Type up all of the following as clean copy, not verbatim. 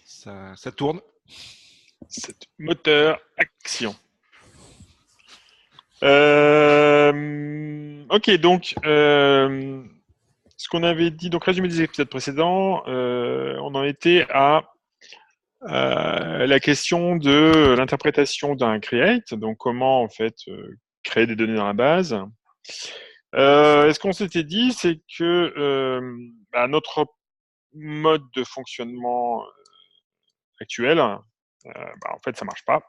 Ça tourne. Moteur, action. Ok, donc, ce qu'on avait dit, donc résumé des épisodes précédents, on en était à la question de l'interprétation d'un create, donc comment en fait créer des données dans la base. Ce qu'on s'était dit, c'est que notre mode de fonctionnement actuel, en fait, ça marche pas.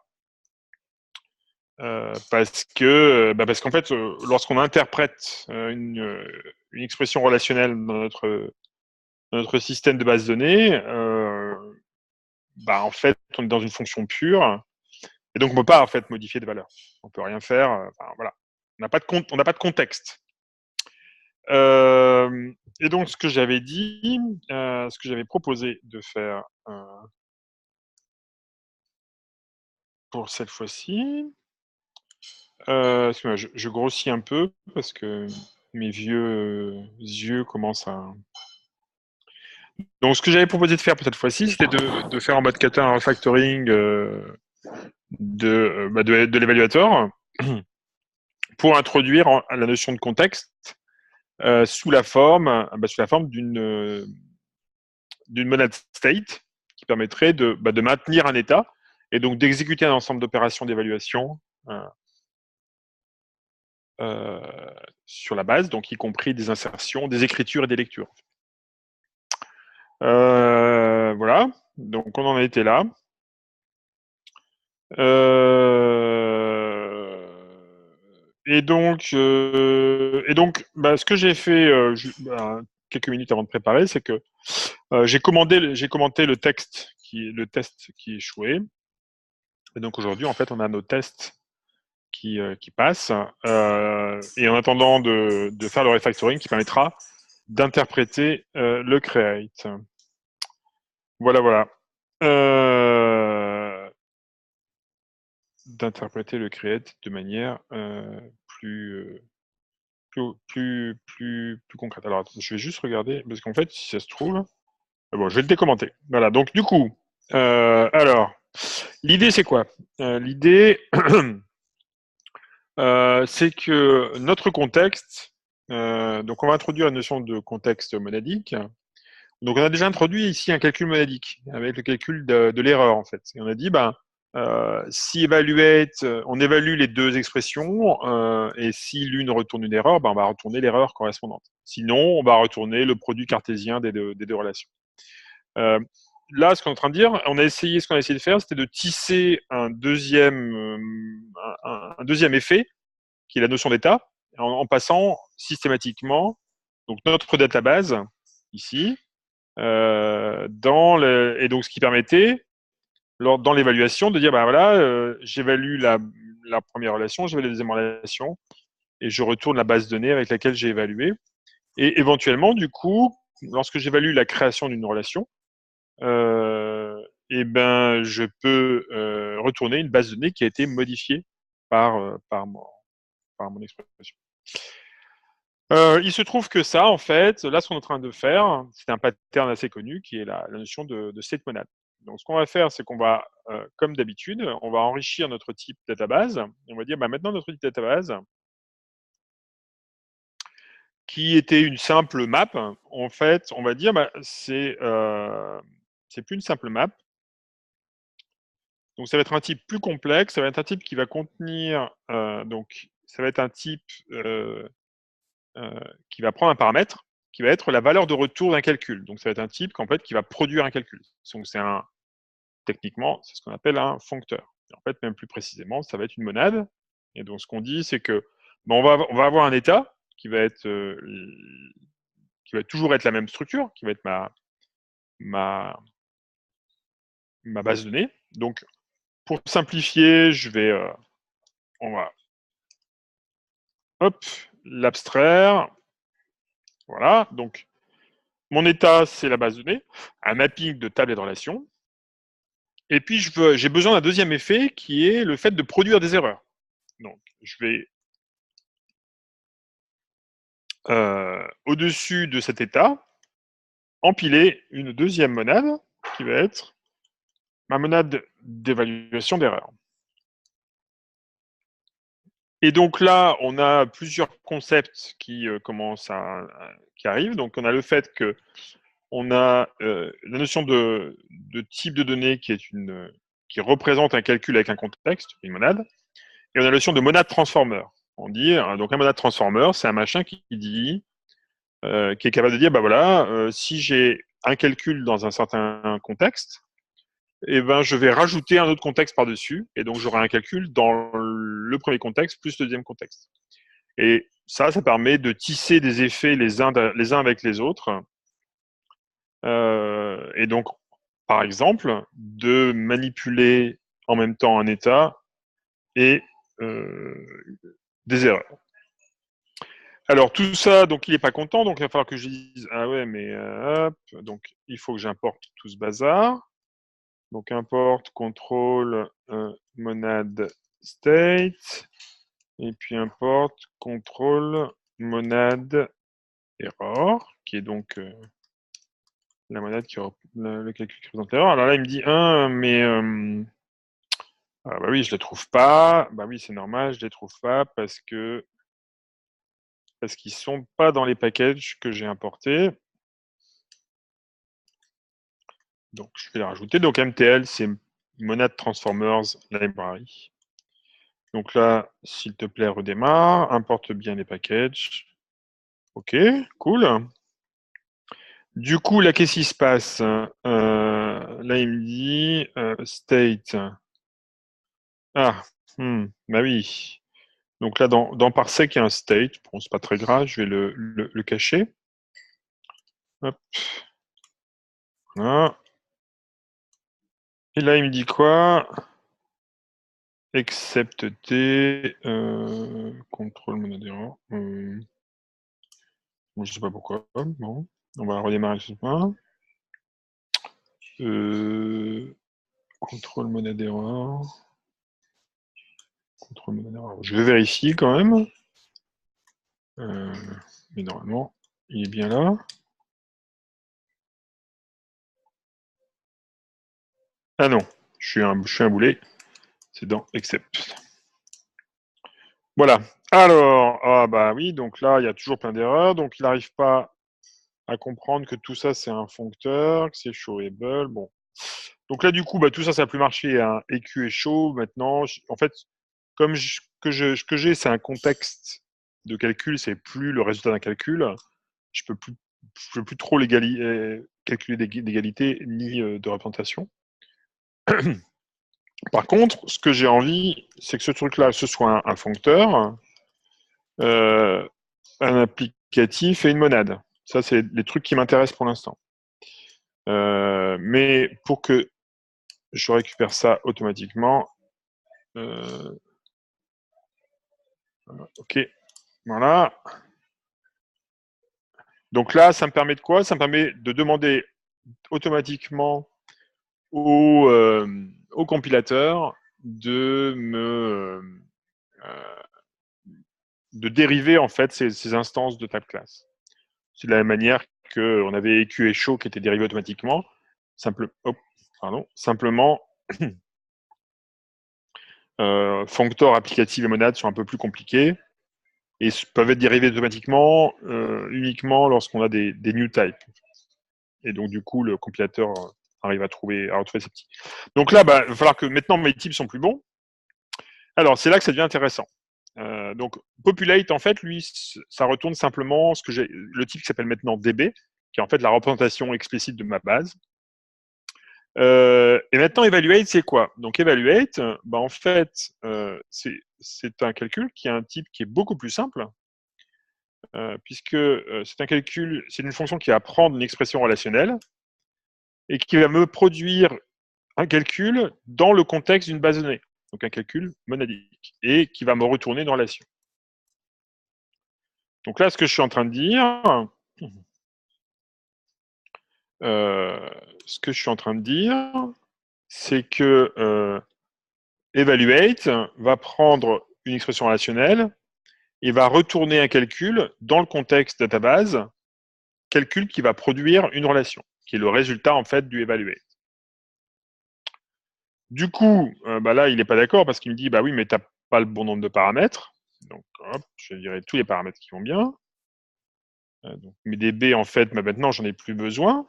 Parce qu'en fait, lorsqu'on interprète une expression relationnelle dans notre système de base de données, en fait, on est dans une fonction pure, et donc on peut pas en fait modifier de valeur. On peut rien faire. Voilà, on n'a pas de contexte. Et donc, ce que j'avais dit, ce que j'avais proposé de faire pour cette fois-ci, excuse-moi, je grossis un peu parce que mes vieux yeux commencent à. Donc, ce que j'avais proposé de faire pour cette fois-ci, c'était de faire en mode kata un refactoring de l'évaluateur pour introduire la notion de contexte sous la forme d'une monade state qui permettrait de maintenir un état et donc d'exécuter un ensemble d'opérations d'évaluation euh, sur la base, donc y compris des insertions, des écritures et des lectures. Voilà, donc on en a été là. Et donc, ce que j'ai fait quelques minutes avant de préparer, c'est que j'ai commenté le test qui échouait. Et donc aujourd'hui, en fait, on a nos tests qui passent. Et en attendant de faire le refactoring qui permettra d'interpréter le create. Voilà, voilà. D'interpréter le create de manière plus, plus concrète. Alors, attends, je vais juste regarder, parce qu'en fait, si ça se trouve... Bon, je vais le décommenter. Voilà, donc du coup, alors, l'idée, c'est quoi L'idée, c'est que notre contexte, donc on va introduire la notion de contexte monadique. Donc on a déjà introduit ici un calcul monadique, avec le calcul de l'erreur, en fait. Et on a dit, si evaluate, on évalue les deux expressions, et si l'une retourne une erreur, on va retourner l'erreur correspondante. Sinon, on va retourner le produit cartésien des deux relations. Euh, Là, ce qu'on est en train de dire, ce qu'on a essayé de faire, c'était de tisser un deuxième effet, qui est la notion d'état, en passant systématiquement donc notre database ici, et donc ce qui permettait dans l'évaluation de dire j'évalue la première relation, j'évalue la deuxième relation, et je retourne la base de données avec laquelle j'ai évalué. Et éventuellement, du coup, lorsque j'évalue la création d'une relation, je peux retourner une base de données qui a été modifiée par mon expression. Il se trouve que ça, en fait, là, ce qu'on est en train de faire, c'est un pattern assez connu qui est la notion de state monad. Donc, ce qu'on va faire, c'est qu'on va, comme d'habitude, on va enrichir notre type database. Et on va dire, maintenant, notre type database, qui était une simple map, en fait, on va dire, c'est plus une simple map. Donc, ça va être un type plus complexe. Ça va être un type qui va contenir, ça va être un type qui va prendre un paramètre qui va être la valeur de retour d'un calcul. Donc, ça va être un type qui va produire un calcul. Donc, techniquement, c'est ce qu'on appelle un foncteur. Et en fait, même plus précisément, ça va être une monade. Et donc, ce qu'on dit, c'est que on va avoir un état qui va toujours être la même structure, qui va être ma base de données. Donc, pour simplifier, on va, l'abstraire. Voilà. Donc, mon état, c'est la base de données, un mapping de table et de relations. Et puis, j'ai besoin d'un deuxième effet qui est le fait de produire des erreurs. Donc, je vais au-dessus de cet état empiler une deuxième monade qui va être ma monade d'évaluation d'erreur. Et donc là, on a plusieurs concepts qui qui arrivent. Donc on a le fait que on a la notion de type de données qui représente un calcul avec un contexte, une monade, et on a la notion de monade transformer. On dit donc un monade transformer, c'est un machin qui dit qui est capable de dire bah voilà, si j'ai un calcul dans un certain contexte, eh ben, je vais rajouter un autre contexte par-dessus, et donc j'aurai un calcul dans le premier contexte plus le deuxième contexte. Et ça permet de tisser des effets les uns avec les autres. Et donc, par exemple, de manipuler en même temps un état et des erreurs. Alors tout ça, donc il n'est pas content, donc il va falloir que je dise ah ouais, mais hop, donc il faut que j'importe tout ce bazar. Donc import control monade state et puis import control monade error qui est donc la monade le calcul qui représente l'erreur. Alors là il me dit mais ah bah oui je les trouve pas. Bah oui c'est normal je les trouve pas parce qu'ils sont pas dans les packages que j'ai importés. Donc je vais les rajouter. Donc MTL c'est monade transformers library. Donc là, s'il te plaît, redémarre, importe bien les packages. Ok, cool. Du coup, là, qu'est-ce qui se passe? Là, il me dit state. Ah, bah oui. Donc là, dans parsec, il y a un state. Bon, c'est pas très grave, je vais le cacher. Hop. Voilà. Et là, il me dit quoi? Except T, contrôle monadero. Bon, je sais pas pourquoi. Bon, on va redémarrer ce point. Contrôle monnaie d'erreur. Contrôle monnaie d'erreur. Je vais vérifier quand même. Mais normalement, il est bien là. Ah non, je suis un boulet. C'est dans Except. Voilà. Alors, ah bah oui, donc là, il y a toujours plein d'erreurs. Donc, il n'arrive pas à comprendre que tout ça, c'est un foncteur, que c'est showable. Bon. Donc là, du coup, bah, tout ça, ça n'a plus marché. Hein. EQ est show. Maintenant, en fait, comme ce que j'ai, c'est un contexte de calcul, c'est plus le résultat d'un calcul. Je peux plus trop calculer d'égalité ni de représentation. Par contre, ce que j'ai envie, c'est que ce truc-là, ce soit un foncteur, un applicatif et une monade. Ça, c'est les trucs qui m'intéressent pour l'instant. Mais pour que je récupère ça automatiquement, ok, voilà. Donc là, ça me permet de quoi? Ça me permet de demander automatiquement au compilateur de dériver en fait ces instances de type class. C'est de la même manière qu'on avait EQ et show qui étaient dérivés automatiquement. Simplement, functor, applicative et monade sont un peu plus compliqués et peuvent être dérivés automatiquement uniquement lorsqu'on a des new types. Et donc, du coup, le compilateur arrive à retrouver ces petits. Donc là, il va falloir que maintenant mes types sont plus bons. Alors, c'est là que ça devient intéressant. Donc, populate, en fait, lui, ça retourne simplement le type qui s'appelle maintenant DB, qui est en fait la représentation explicite de ma base. Et maintenant, evaluate, c'est quoi? Donc, evaluate, en fait, c'est un calcul qui a un type qui est beaucoup plus simple, puisque c'est un calcul, c'est une fonction qui va prendre une expression relationnelle et qui va me produire un calcul dans le contexte d'une base de données. Donc, un calcul monadique, et qui va me retourner une relation. Donc là, ce que je suis en train de dire, c'est que evaluate va prendre une expression relationnelle et va retourner un calcul dans le contexte database, calcul qui va produire une relation, qui est le résultat en fait du evaluate. Du coup, bah là, il n'est pas d'accord parce qu'il me dit, bah oui, mais tu n'as pas le bon nombre de paramètres. Donc, hop, je dirais tous les paramètres qui vont bien. Donc, mes DB, en fait, bah, maintenant, j'en ai plus besoin.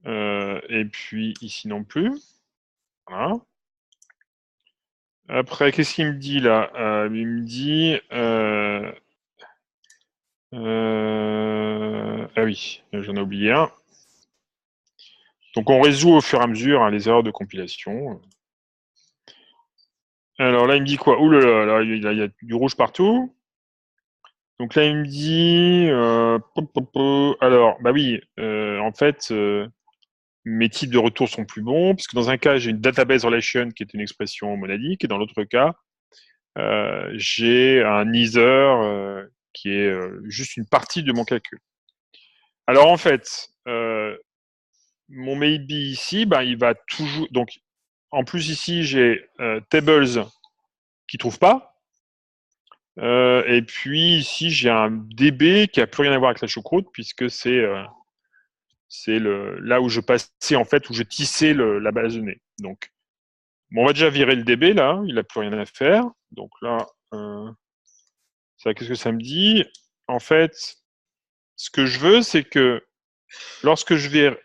Et puis, ici non plus. Voilà. Après, qu'est-ce qu'il me dit là? Il me dit... ah oui, j'en ai oublié un. Donc, on résout au fur et à mesure hein, les erreurs de compilation. Alors là, il me dit quoi? Ouh là là, il y a du rouge partout. Donc là, il me dit... alors, bah oui, en fait, mes types de retour sont plus bons, puisque dans un cas, j'ai une database relation qui est une expression monadique, et dans l'autre cas, j'ai un either qui est juste une partie de mon calcul. Alors en fait, mon maybe ici, ben, il va toujours... Donc, en plus ici, j'ai tables qui ne trouvent pas. Et puis ici, j'ai un DB qui n'a plus rien à voir avec la choucroute, puisque c'est là où je passais, en fait, où je tissais la base de données. Donc, bon, on va déjà virer le DB, là, il n'a plus rien à faire. Donc là, ça, qu'est-ce que ça me dit? En fait, ce que je veux, c'est que lorsque je vais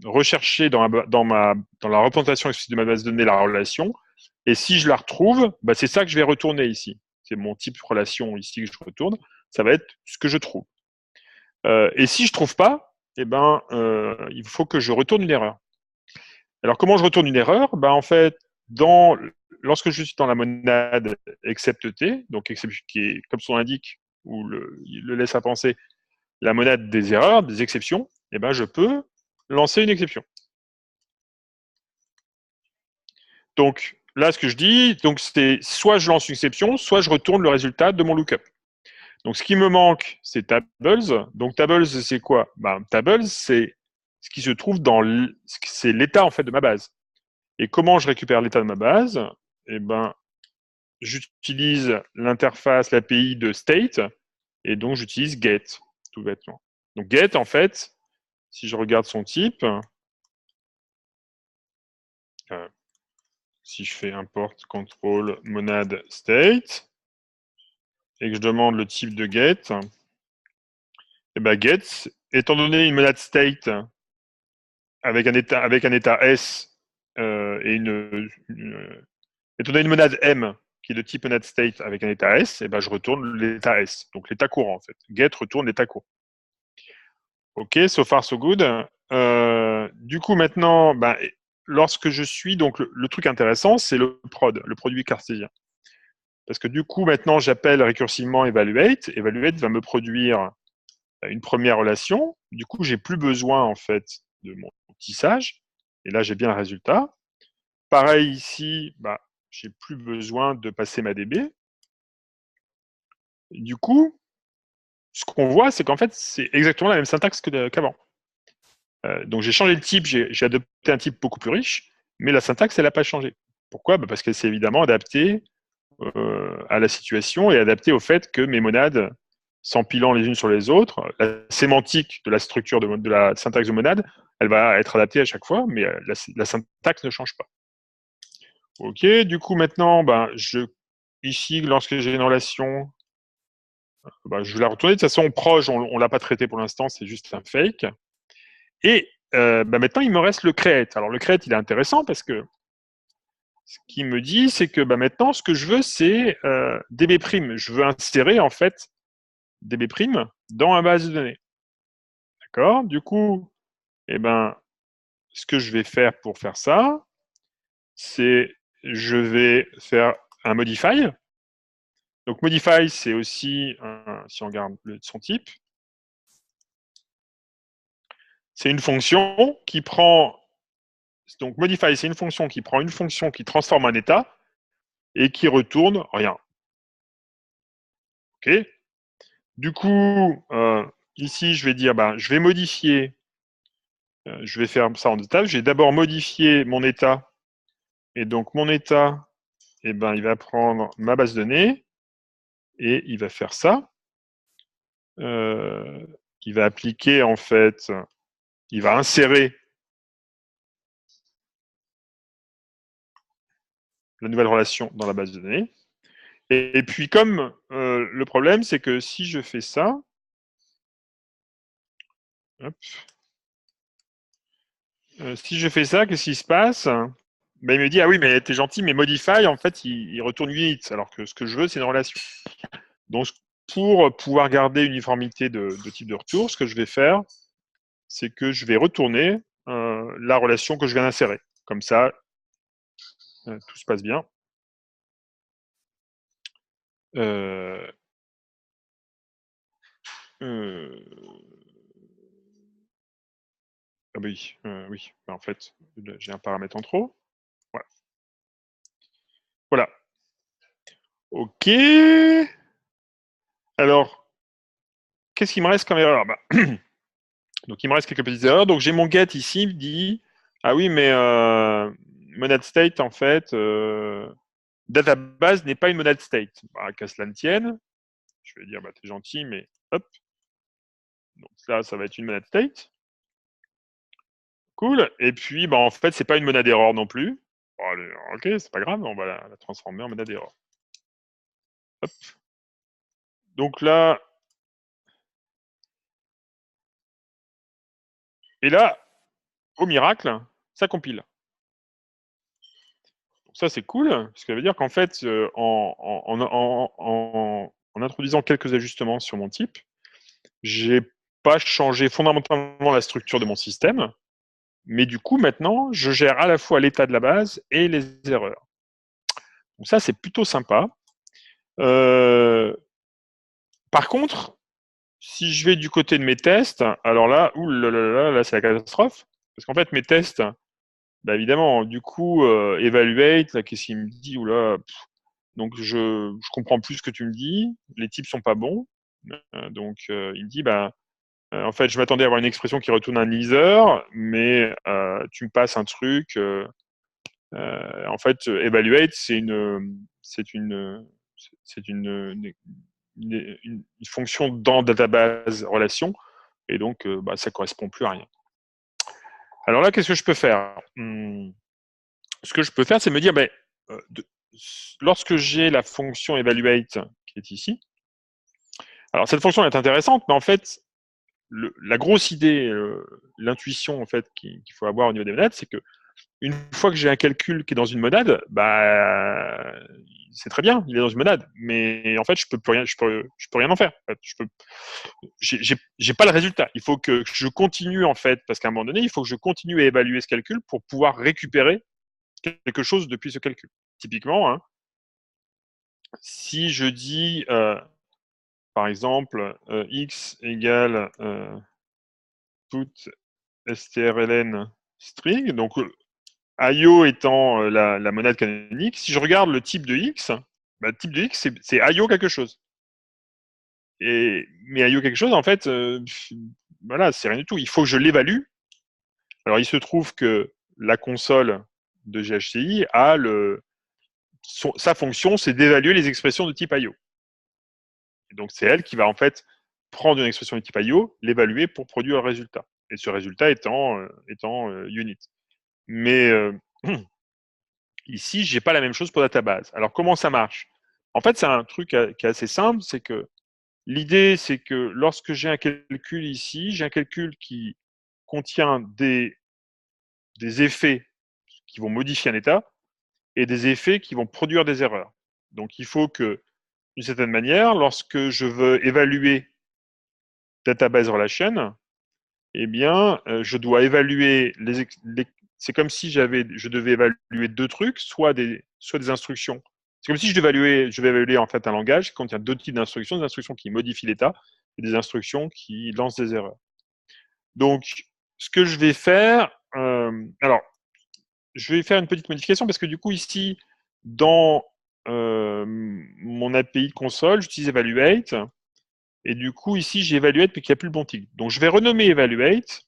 rechercher dans la représentation de ma base de données la relation, et si je la retrouve, bah, c'est ça que je vais retourner ici. C'est mon type relation ici que je retourne. Ça va être ce que je trouve. Et si je trouve pas, eh ben, il faut que je retourne une erreur. Alors, comment je retourne une erreur? Bah, en fait, lorsque je suis dans la monade except T, donc except, qui est, comme son indique, ou il le laisse à penser, la monade des erreurs, des exceptions, eh ben, je peux lancer une exception. Donc, là, ce que je dis, donc c'est soit je lance une exception, soit je retourne le résultat de mon lookup. Donc, ce qui me manque, c'est tables. Donc, tables, c'est quoi? Ben, tables, c'est ce qui se trouve c'est l'état en fait de ma base. Et comment je récupère l'état de ma base? Eh ben, j'utilise l'interface, l'API de state, et donc j'utilise get, tout bêtement. Donc get, en fait, si je regarde son type, si je fais import control monad state, et que je demande le type de get, et ben get, étant donné une monade state avec un état S et étant donné une monade M qui est de type monad state avec un état S, et ben je retourne l'état S, donc l'état courant en fait. Get retourne l'état courant. Ok, so far so good. Du coup maintenant, ben, lorsque je suis, donc le truc intéressant, c'est le prod, le produit cartésien. Parce que du coup, maintenant, j'appelle récursivement evaluate. Evaluate va me produire une première relation. Du coup, j'ai plus besoin, en fait, de mon tissage. Et là, j'ai bien le résultat. Pareil ici, bah, j'ai plus besoin de passer ma DB. Du coup, ce qu'on voit, c'est qu'en fait, c'est exactement la même syntaxe qu'avant. Donc, j'ai changé le type, j'ai adopté un type beaucoup plus riche, mais la syntaxe, elle n'a pas changé. Pourquoi? Parce qu'elle s'est évidemment adaptée à la situation et adaptée au fait que mes monades, s'empilant les unes sur les autres, la sémantique de la structure de la syntaxe de monade, elle va être adaptée à chaque fois, mais la syntaxe ne change pas. Ok, du coup maintenant, ben, ici, lorsque j'ai une relation, ben, je vais la retourner. De toute façon, proche, on ne l'a pas traité pour l'instant, c'est juste un fake. Et ben, maintenant, il me reste le create. Alors le create, il est intéressant parce que ce qu'il me dit, c'est que ben, maintenant, ce que je veux, c'est DB'. Je veux insérer en fait DB' dans ma base de données. D'accord? Du coup, eh ben, ce que je vais faire pour faire ça, c'est je vais faire un modify. Donc modify, c'est aussi, si on regarde son type, c'est une fonction qui prend, donc modify, c'est une fonction qui prend une fonction qui transforme un état et qui retourne rien. Ok? Du coup, ici, je vais dire, ben, je vais modifier, je vais faire ça en deux étapes. Je vais d'abord modifier mon état. Et donc, mon état, eh ben, il va prendre ma base de données et il va faire ça. Il va appliquer, en fait, il va insérer la nouvelle relation dans la base de données. Et puis, comme le problème, c'est que si je fais ça, hop, si je fais ça, qu'est-ce qui se passe? Ben, il me dit, ah oui, mais t'es gentil, mais modify, en fait, il retourne unit, alors que ce que je veux, c'est une relation. Donc, pour pouvoir garder uniformité de type de retour, ce que je vais faire, c'est que je vais retourner la relation que je viens d'insérer. Comme ça, tout se passe bien. Euh, Ah bah oui, oui. Bah, en fait, j'ai un paramètre en trop. Voilà. Voilà. OK. Alors, qu'est-ce qu'il me reste comme erreur? Bah, donc, il me reste quelques petites erreurs. Donc, j'ai mon get ici, il me dit, ah oui, mais monad state, en fait, database n'est pas une monad state. Bah, qu'à cela ne tienne, je vais dire, bah, t'es gentil, mais hop. Donc là, ça va être une monad state. Cool. Et puis, bah, en fait, c'est pas une monade error non plus. Bon, allez, ok, c'est pas grave, on va la transformer en monade error. Hop. Donc là, et là, au miracle, ça compile. Donc ça, c'est cool, ce qui veut dire qu'en fait, en introduisant quelques ajustements sur mon type, j'ai pas changé fondamentalement la structure de mon système, mais du coup, maintenant, je gère à la fois l'état de la base et les erreurs. Donc ça, c'est plutôt sympa. Par contre, si je vais du côté de mes tests, alors là, là c'est la catastrophe. Parce qu'en fait, mes tests, bah évidemment, du coup, evaluate, là, qu'est-ce qu'il me dit? Oula, donc je comprends plus ce que tu me dis. Les types sont pas bons. Donc il me dit, bah, en fait, je m'attendais à avoir une expression qui retourne un leaser, mais tu me passes un truc. En fait, evaluate, c'est une fonction dans database relation, et donc bah, ça correspond plus à rien. Alors là, qu'est-ce que je peux faire? Ce que je peux faire, c'est me dire, ben, lorsque j'ai la fonction evaluate qui est ici, alors cette fonction est intéressante, mais en fait, la grosse idée, l'intuition en fait qu'il faut avoir au niveau des monades, c'est que une fois que j'ai un calcul qui est dans une monade, bah c'est très bien, il est dans une monade, mais en fait je peux plus rien, je peux rien en faire. En fait, j'ai pas le résultat. Il faut que je continue en fait, parce qu'à un moment donné, il faut que je continue à évaluer ce calcul pour pouvoir récupérer quelque chose depuis ce calcul. Typiquement, hein, si je dis par exemple x égale put strln string, donc IO étant la monade canonique, si je regarde le type de X, bah, le type de X, c'est IO quelque chose. Mais IO quelque chose, en fait, voilà, c'est rien du tout. Il faut que je l'évalue. Alors, il se trouve que la console de GHCI a sa fonction, c'est d'évaluer les expressions de type IO. Et donc, c'est elle qui va en fait prendre une expression de type IO, l'évaluer pour produire le résultat. Et ce résultat étant unit. Mais ici, j'ai pas la même chose pour database. Alors, comment ça marche? En fait, c'est un truc qui est assez simple, c'est que l'idée, c'est que lorsque j'ai un calcul ici, j'ai un calcul qui contient des effets qui vont modifier un état et des effets qui vont produire des erreurs. Donc, il faut que, d'une certaine manière, lorsque je veux évaluer database relation, eh bien, je dois évaluer c'est comme si je devais évaluer deux trucs, soit des instructions. C'est comme si je vais évaluer en fait un langage qui contient deux types d'instructions, des instructions qui modifient l'état et des instructions qui lancent des erreurs. Donc, ce que je vais faire, alors, je vais faire une petite modification parce que du coup ici, dans mon API de console, j'utilise evaluate. Et du coup, ici, j'ai evaluate, mais qu'il n'y a plus le bon titre. Donc, je vais renommer evaluate.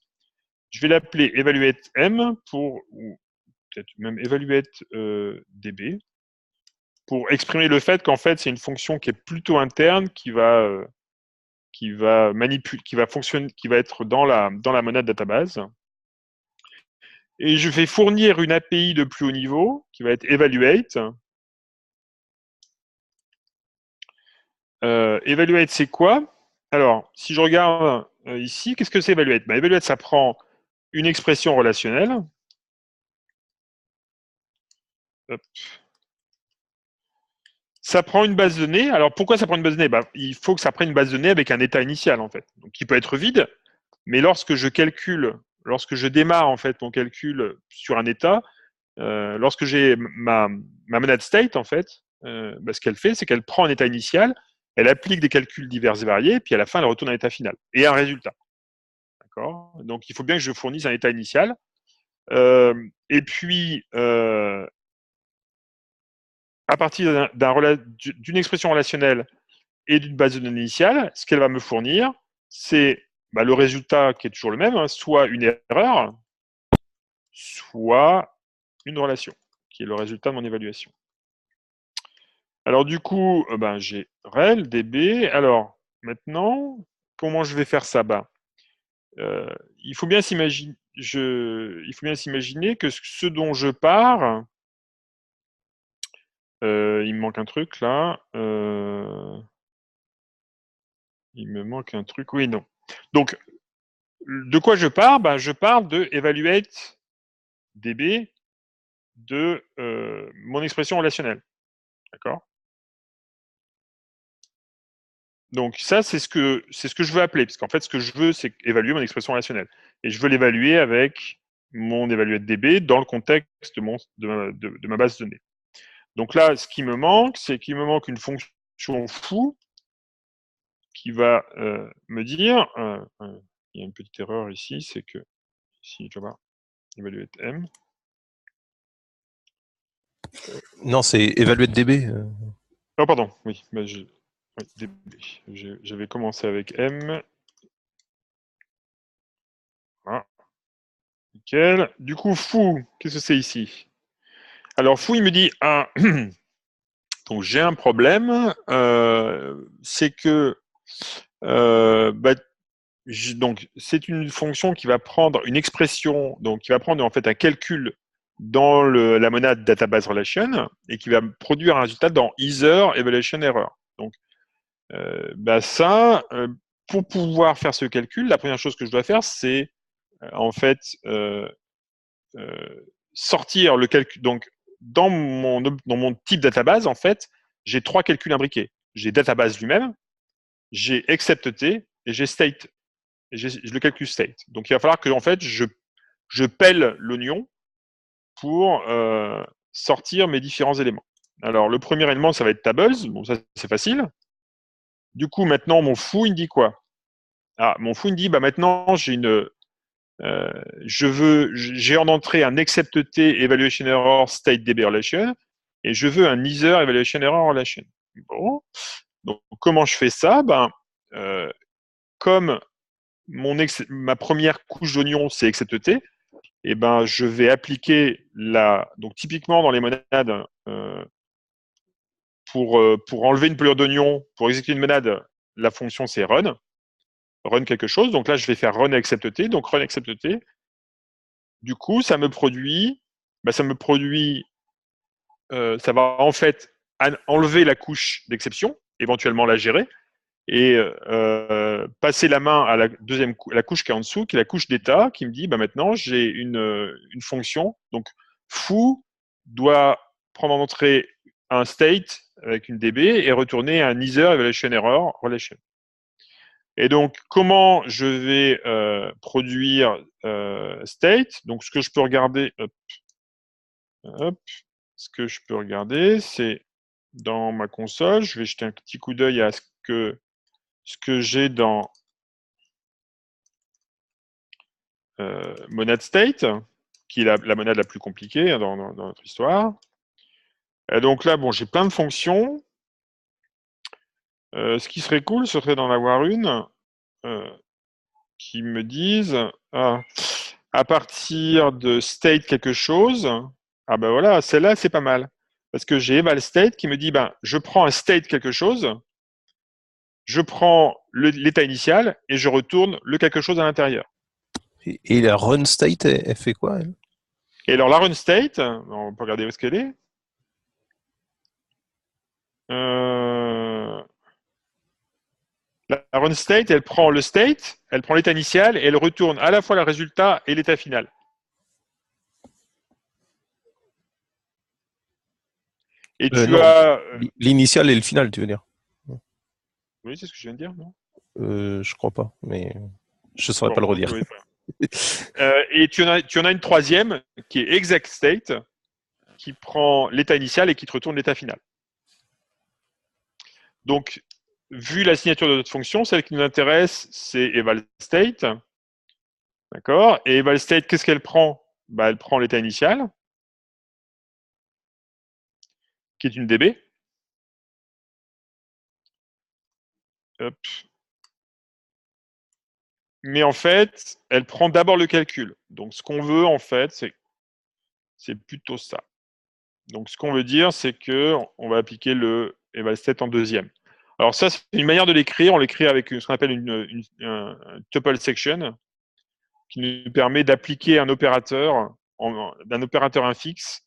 Je vais l'appeler evaluate m ou peut-être même evaluate db, pour exprimer le fait qu'en fait, c'est une fonction qui est plutôt interne, qui va qui va manipuler, qui va fonctionner, qui va être dans la monade database. Et je vais fournir une API de plus haut niveau qui va être evaluate. Evaluate, c'est quoi? Alors, si je regarde ici, qu'est-ce que c'est evaluate? Ben, evaluate, ça prend une expression relationnelle. Hop. Ça prend une base de données. Alors, pourquoi ça prend une base de données? Ben, il faut que ça prenne une base de données avec un état initial, en fait. Donc, qui peut être vide, mais lorsque je démarre, en fait, mon calcul sur un état, lorsque j'ai ma monade state, en fait, ben, ce qu'elle fait, c'est qu'elle prend un état initial, elle applique des calculs divers et variés, puis à la fin, elle retourne à l'état final et un résultat. D'accord? Donc, il faut bien que je fournisse un état initial. Et puis, à partir d'une expression relationnelle et d'une base de données initiale, ce qu'elle va me fournir, c'est bah, le résultat qui est toujours le même, hein, soit une erreur, soit une relation, qui est le résultat de mon évaluation. Alors du coup, ben, j'ai rel, db. Alors maintenant, comment je vais faire ça? Il faut bien s'imaginer, que ce dont je pars, il me manque un truc là. Il me manque un truc. Oui, non. Donc, de quoi je pars? Je pars de evaluate db de mon expression relationnelle. D'accord? Donc ça, c'est ce que je veux appeler, parce qu'en fait, ce que je veux, c'est évaluer mon expression relationnelle. Et je veux l'évaluer avec mon evaluate db dans le contexte de ma base de données. Donc là, ce qui me manque, c'est qu'il me manque une fonction foo qui va me dire, il y a une petite erreur ici, c'est que si je vais evaluate m. Non, c'est evaluate DB. Oh, pardon, oui, j'avais commencé avec M. Voilà. Nickel. Du coup, fou, qu'est-ce que c'est ici? Alors, fou, il me dit, ah, donc j'ai un problème, c'est que donc c'est une fonction qui va prendre une expression, donc qui va prendre en fait un calcul dans la monade database relation et qui va produire un résultat dans either evaluation error. Donc ça, pour pouvoir faire ce calcul, la première chose que je dois faire, c'est en fait sortir le calcul. Donc, dans mon type database, en fait, j'ai 3 calculs imbriqués. J'ai database lui-même, j'ai except t et j'ai state. Et j'ai le calcul state. Donc, il va falloir que en fait, je pèle l'oignon pour sortir mes différents éléments. Alors, le premier élément, ça va être tables. Bon, ça, c'est facile. Du coup, maintenant, mon foo, il me dit quoi? Ah, mon foo, il me dit, maintenant, j'ai en entrée un except t evaluation error state db relation et je veux un either evaluation error relation. Bon, donc comment je fais ça? Comme ma première couche d'oignon c'est except t, et je vais appliquer donc typiquement dans les monades pour enlever une pelure d'oignon, pour exécuter une monade, la fonction c'est run quelque chose. Donc là je vais faire run except t, donc run except t. Du coup, ça me produit, ça va en fait enlever la couche d'exception, éventuellement la gérer, et passer la main à la la couche qui est en dessous, qui est la couche d'état, qui me dit, maintenant j'ai une fonction, donc foo doit prendre en entrée un state avec une db et retourner un either evaluation error relation. Et donc, comment je vais produire state? Donc, ce que je peux regarder, ce que je peux regarder, c'est dans ma console. Je vais jeter un petit coup d'œil à ce que j'ai dans monad state, qui est la monade la plus compliquée dans notre histoire. Et donc là, bon, j'ai plein de fonctions. Ce qui serait cool, ce serait d'en avoir une qui me dise à partir de state quelque chose. Ah ben voilà, celle-là, c'est pas mal. Parce que j'ai eval state qui me dit, je prends un state quelque chose je prends l'état initial et je retourne le quelque chose à l'intérieur. Et la run state, elle fait quoi, elle? Et alors la run state, on peut regarder où est-ce qu'elle est. La run state, elle prend le state, elle prend l'état initial et elle retourne à la fois le résultat et l'état final. Et tu Non, as... l'initial et le final, tu veux dire? Oui, c'est ce que je viens de dire, non? Je crois pas, mais je saurais Bon, pas le ok, redire. oui, et tu en as une troisième qui est exact state, qui prend l'état initial et qui te retourne l'état final. Donc, vu la signature de notre fonction, celle qui nous intéresse, c'est eval state. D'accord? Et eval state, qu'est-ce qu'elle prend? Bah, elle prend l'état initial, qui est une DB. Hop. Mais en fait, elle prend d'abord le calcul. Donc, ce qu'on veut, en fait, c'est plutôt ça. Donc, ce qu'on veut dire, c'est que on va appliquer le eval state en deuxième. Alors, ça, c'est une manière de l'écrire. On l'écrit avec ce qu'on appelle un tuple section, qui nous permet d'appliquer un opérateur, d'un opérateur infixe,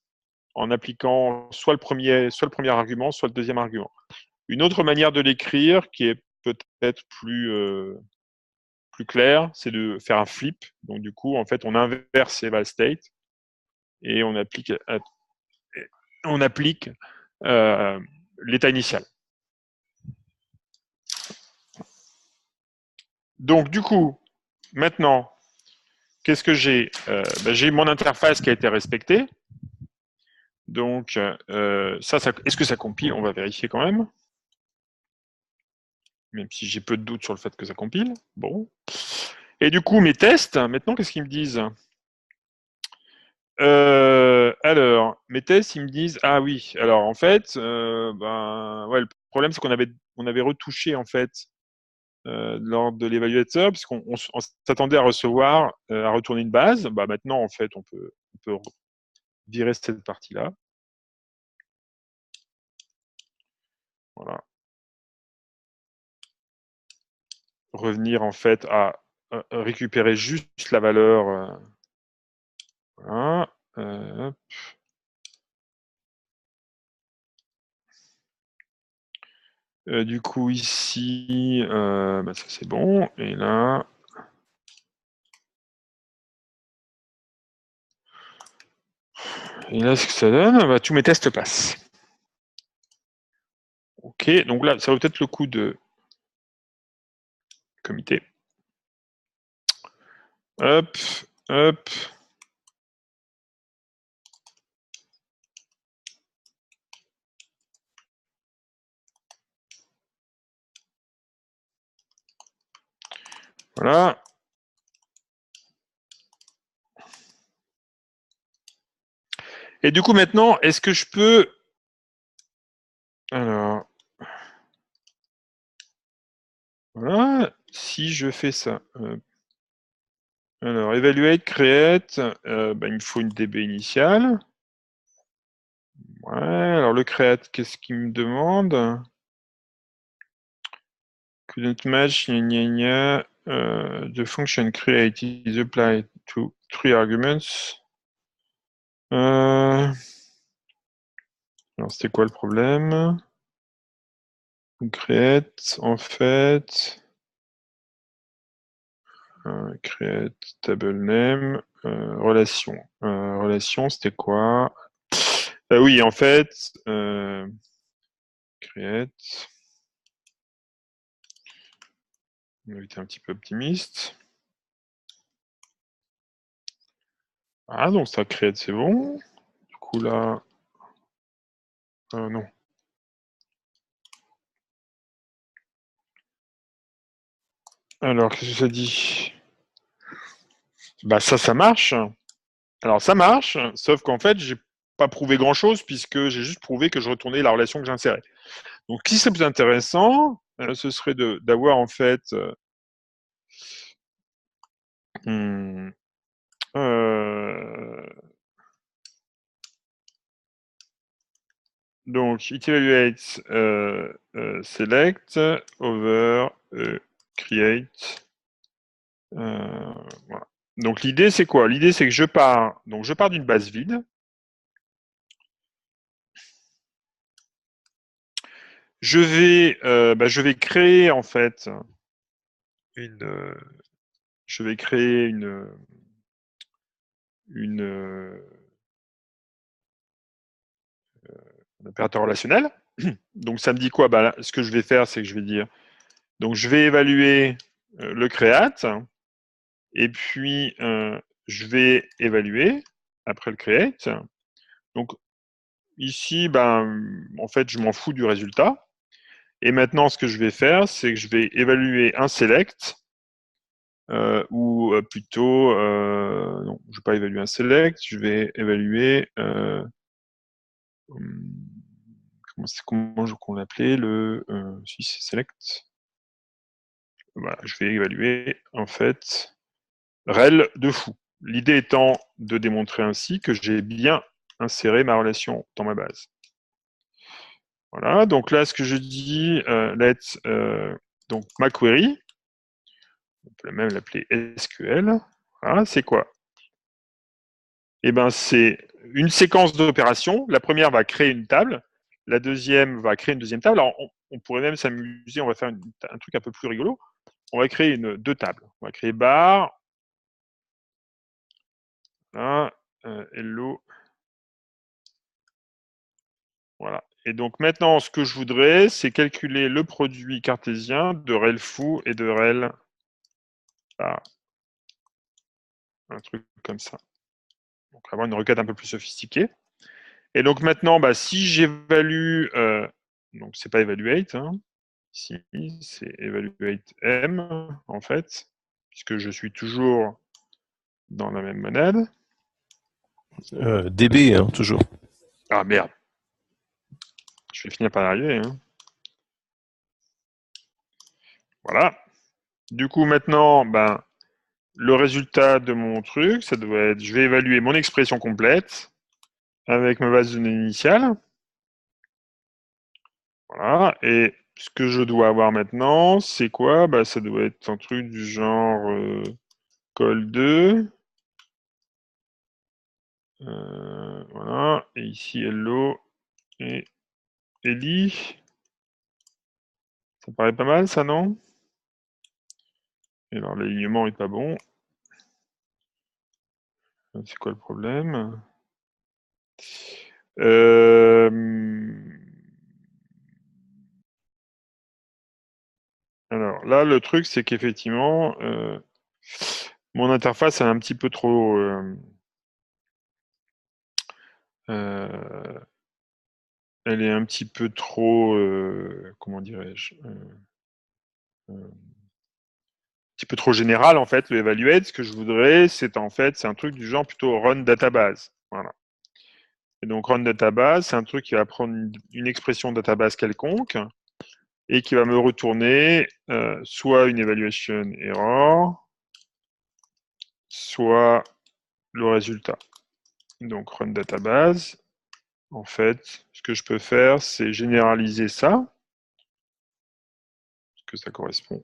en appliquant soit le premier argument, soit le deuxième argument. Une autre manière de l'écrire, qui est peut-être plus claire, c'est de faire un flip. Donc du coup, en fait, on inverse eval state et on applique l'état initial. Donc du coup, maintenant, qu'est-ce que j'ai? J'ai mon interface qui a été respectée. Donc, est-ce que ça compile? On va vérifier quand même. Même si j'ai peu de doutes sur le fait que ça compile. Bon. Et du coup, mes tests, maintenant, qu'est-ce qu'ils me disent? Alors, mes tests, ils me disent, ah oui, alors en fait, ouais, le problème, c'est on avait retouché, en fait, lors de l'évaluateur, puisqu'on on s'attendait à recevoir, à retourner une base. Bah, maintenant, en fait, on peut virer cette partie-là. Voilà. Revenir, en fait, à récupérer juste la valeur. Voilà. Du coup, ici, ça c'est bon. Et là, ce que ça donne, tous mes tests passent. Ok, donc là, ça vaut peut-être le coup de comité. Hop, hop. Voilà. Et du coup, maintenant, est-ce que je peux... Alors... Voilà, si je fais ça. Alors, evaluate, create, il me faut une DB initiale. Ouais, alors le create, qu'est-ce qu'il me demande? Couldn't match, gna gna gna. The function create is applied to 3 arguments. Alors, c'était quoi le problème? Create, en fait, create table name, relation. Relation, c'était quoi? Oui, en fait, create. On va être un petit peu optimiste. Ah, donc ça create, c'est bon. Du coup, là, non. Alors, qu'est-ce que ça dit? Bah, ça marche. Alors, ça marche, sauf qu'en fait, j'ai pas prouvé grand-chose puisque j'ai juste prouvé que je retournais la relation que j'insérais. Donc, ce qui serait plus intéressant, ce serait d'avoir en fait hmm, euh, Donc, it evaluates select over create. Voilà. Donc, l'idée, c'est quoi? L'idée, c'est que je pars d'une base vide. Je vais créer, en fait, je vais créer un opérateur relationnel. Donc, ça me dit quoi? Là, ce que je vais faire, c'est que je vais dire, donc, je vais évaluer le create, et puis je vais évaluer après le create. Donc, ici, en fait, je m'en fous du résultat. Et maintenant, ce que je vais faire, c'est que je vais évaluer un select, ou plutôt, non, je ne vais pas évaluer un select, je vais évaluer, comment qu'on l'appelait, si c'est select. Voilà, je vais évaluer, en fait, rel de fou. L'idée étant de démontrer ainsi que j'ai bien inséré ma relation dans ma base. Voilà, donc là, ce que je dis, let's, donc ma query, on peut même l'appeler SQL, voilà, c'est quoi? Eh bien, c'est une séquence d'opérations. La première va créer une table, la deuxième va créer une deuxième table. Alors, on pourrait même s'amuser, on va faire un truc un peu plus rigolo. On va créer deux tables. On va créer bar, voilà, hello, voilà. Et donc maintenant, ce que je voudrais, c'est calculer le produit cartésien de rel foo et de rel bar. Un truc comme ça. Donc avoir une requête un peu plus sophistiquée. Et donc maintenant, si j'évalue, donc c'est pas evaluate, hein, ici c'est evaluate m en fait, puisque je suis toujours dans la même monade. DB, hein, toujours. Ah merde, je vais finir par arriver. Hein. Voilà. Du coup maintenant, le résultat de mon truc, ça doit être, je vais évaluer mon expression complète avec ma base de données initiale. Voilà. Et ce que je dois avoir maintenant, c'est quoi? Ça doit être un truc du genre call 2. Voilà. Et ici, hello et Ellie. Ça paraît pas mal, ça, non? Et alors, l'alignement est pas bon. C'est quoi le problème? Alors là, le truc, c'est qu'effectivement, mon interface est un petit peu trop... elle est un petit peu trop... comment dirais-je un petit peu trop générale, en fait, le evaluate. Ce que je voudrais, c'est en fait, c'est un truc du genre plutôt run database. Voilà. Et donc, run database, c'est un truc qui va prendre une expression database quelconque et qui va me retourner soit une evaluation error, soit le résultat. Donc, run database, en fait, ce que je peux faire, c'est généraliser ça, parce que ça correspond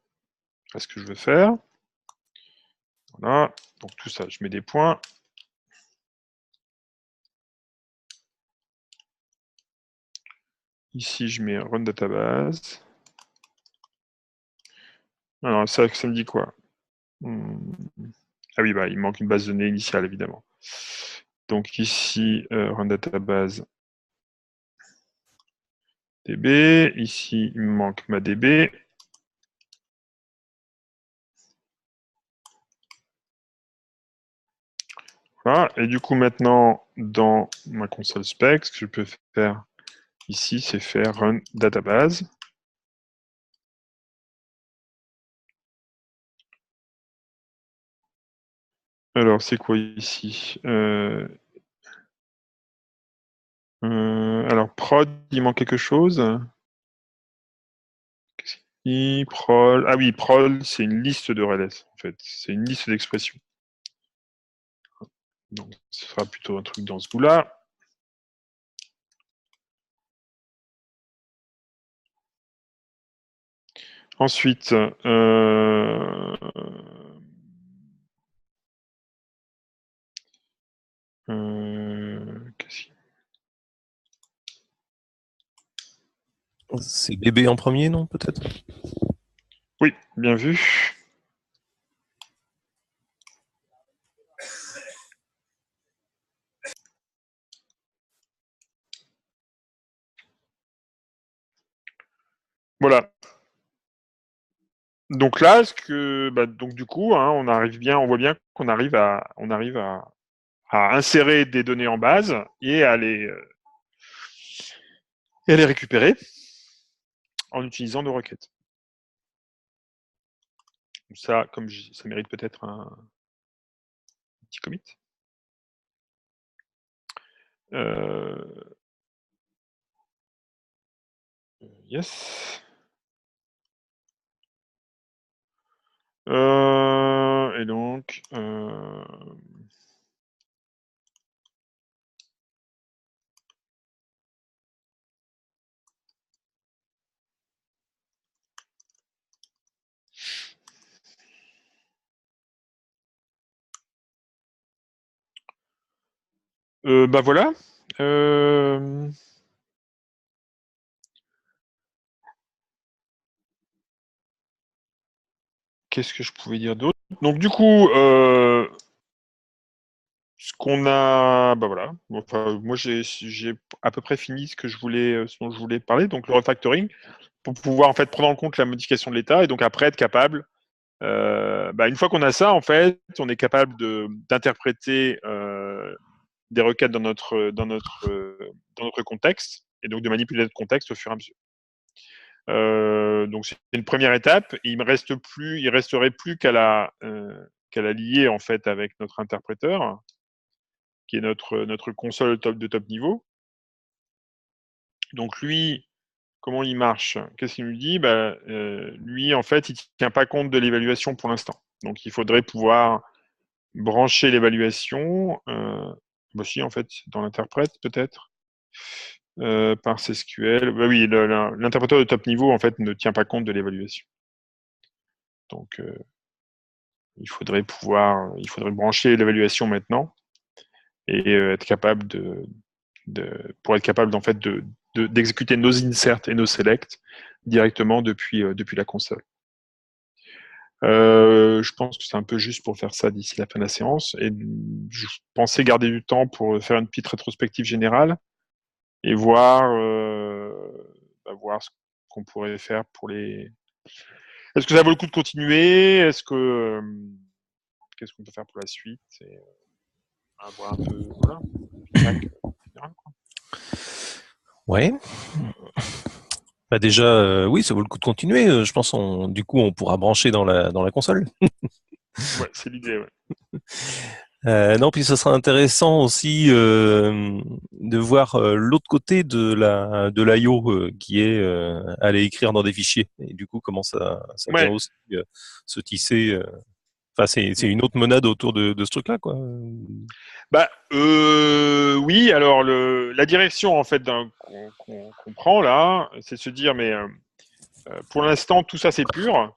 à ce que je veux faire. Voilà, donc tout ça, je mets des points. Ici, je mets run database. Alors, ça me dit quoi? Ah oui, il manque une base de données initiale, évidemment. Donc ici, run database DB. Ici, il me manque ma DB. Voilà. Et du coup, maintenant, dans ma console spec, ce que je peux faire ici, c'est faire run database. Alors, c'est quoi ici alors, prod, il manque quelque chose. Prol. Ah oui, prol, c'est une liste de relais, en fait. C'est une liste d'expressions. Donc, ce sera plutôt un truc dans ce goût-là. Ensuite, qu'est-ce qu'il- C'est bébé en premier, non, peut-être? oui, bien vu. Voilà. Donc là, donc du coup, hein, on voit bien qu'on arrive à insérer des données en base et à les récupérer en utilisant nos requêtes. Ça, ça mérite peut-être un petit commit. Yes. Et donc, bah voilà. Qu'est-ce que je pouvais dire d'autre? Donc du coup, ce qu'on a, bah voilà. Enfin, moi j'ai à peu près fini ce dont je voulais parler. Donc le refactoring pour pouvoir en fait prendre en compte la modification de l'état et donc après être capable. Une fois qu'on a ça, en fait, on est capable d'interpréter des requêtes dans notre contexte et donc de manipuler notre contexte au fur et à mesure. Donc c'est une première étape. Et il resterait plus qu'à la lier en fait avec notre interpréteur, qui est notre console de top niveau. Donc lui, comment il marche? Qu'est-ce qu'il nous dit? Lui, en fait, il ne tient pas compte de l'évaluation pour l'instant. Donc il faudrait pouvoir brancher l'évaluation, aussi en fait dans l'interprète peut-être. Par SQL. Bah oui, l'interpréteur de top niveau en fait ne tient pas compte de l'évaluation. Donc il faudrait brancher l'évaluation maintenant et être capable pour être capable en fait d'exécuter nos inserts et nos selects directement depuis la console. Je pense que c'est un peu juste pour faire ça d'ici la fin de la séance et je pensais garder du temps pour faire une petite rétrospective générale et voir ce qu'on pourrait faire pour les. Est-ce que ça vaut le coup de continuer? Qu'est-ce qu'on peut faire pour la suite? Et voir un peu, voilà, feedback, etc. Ouais. Bah déjà, oui, ça vaut le coup de continuer. Je pense du coup, on pourra brancher dans la console. Ouais, c'est l'idée. Ouais. Non, puis ça sera intéressant aussi de voir l'autre côté de l'IO qui est aller écrire dans des fichiers. Et du coup, comment ça vient Ouais. aussi se tisser. Enfin, c'est une autre monade autour de ce truc-là, quoi. Oui. Alors la direction en fait qu'on prend là, c'est de se dire mais pour l'instant tout ça c'est pur,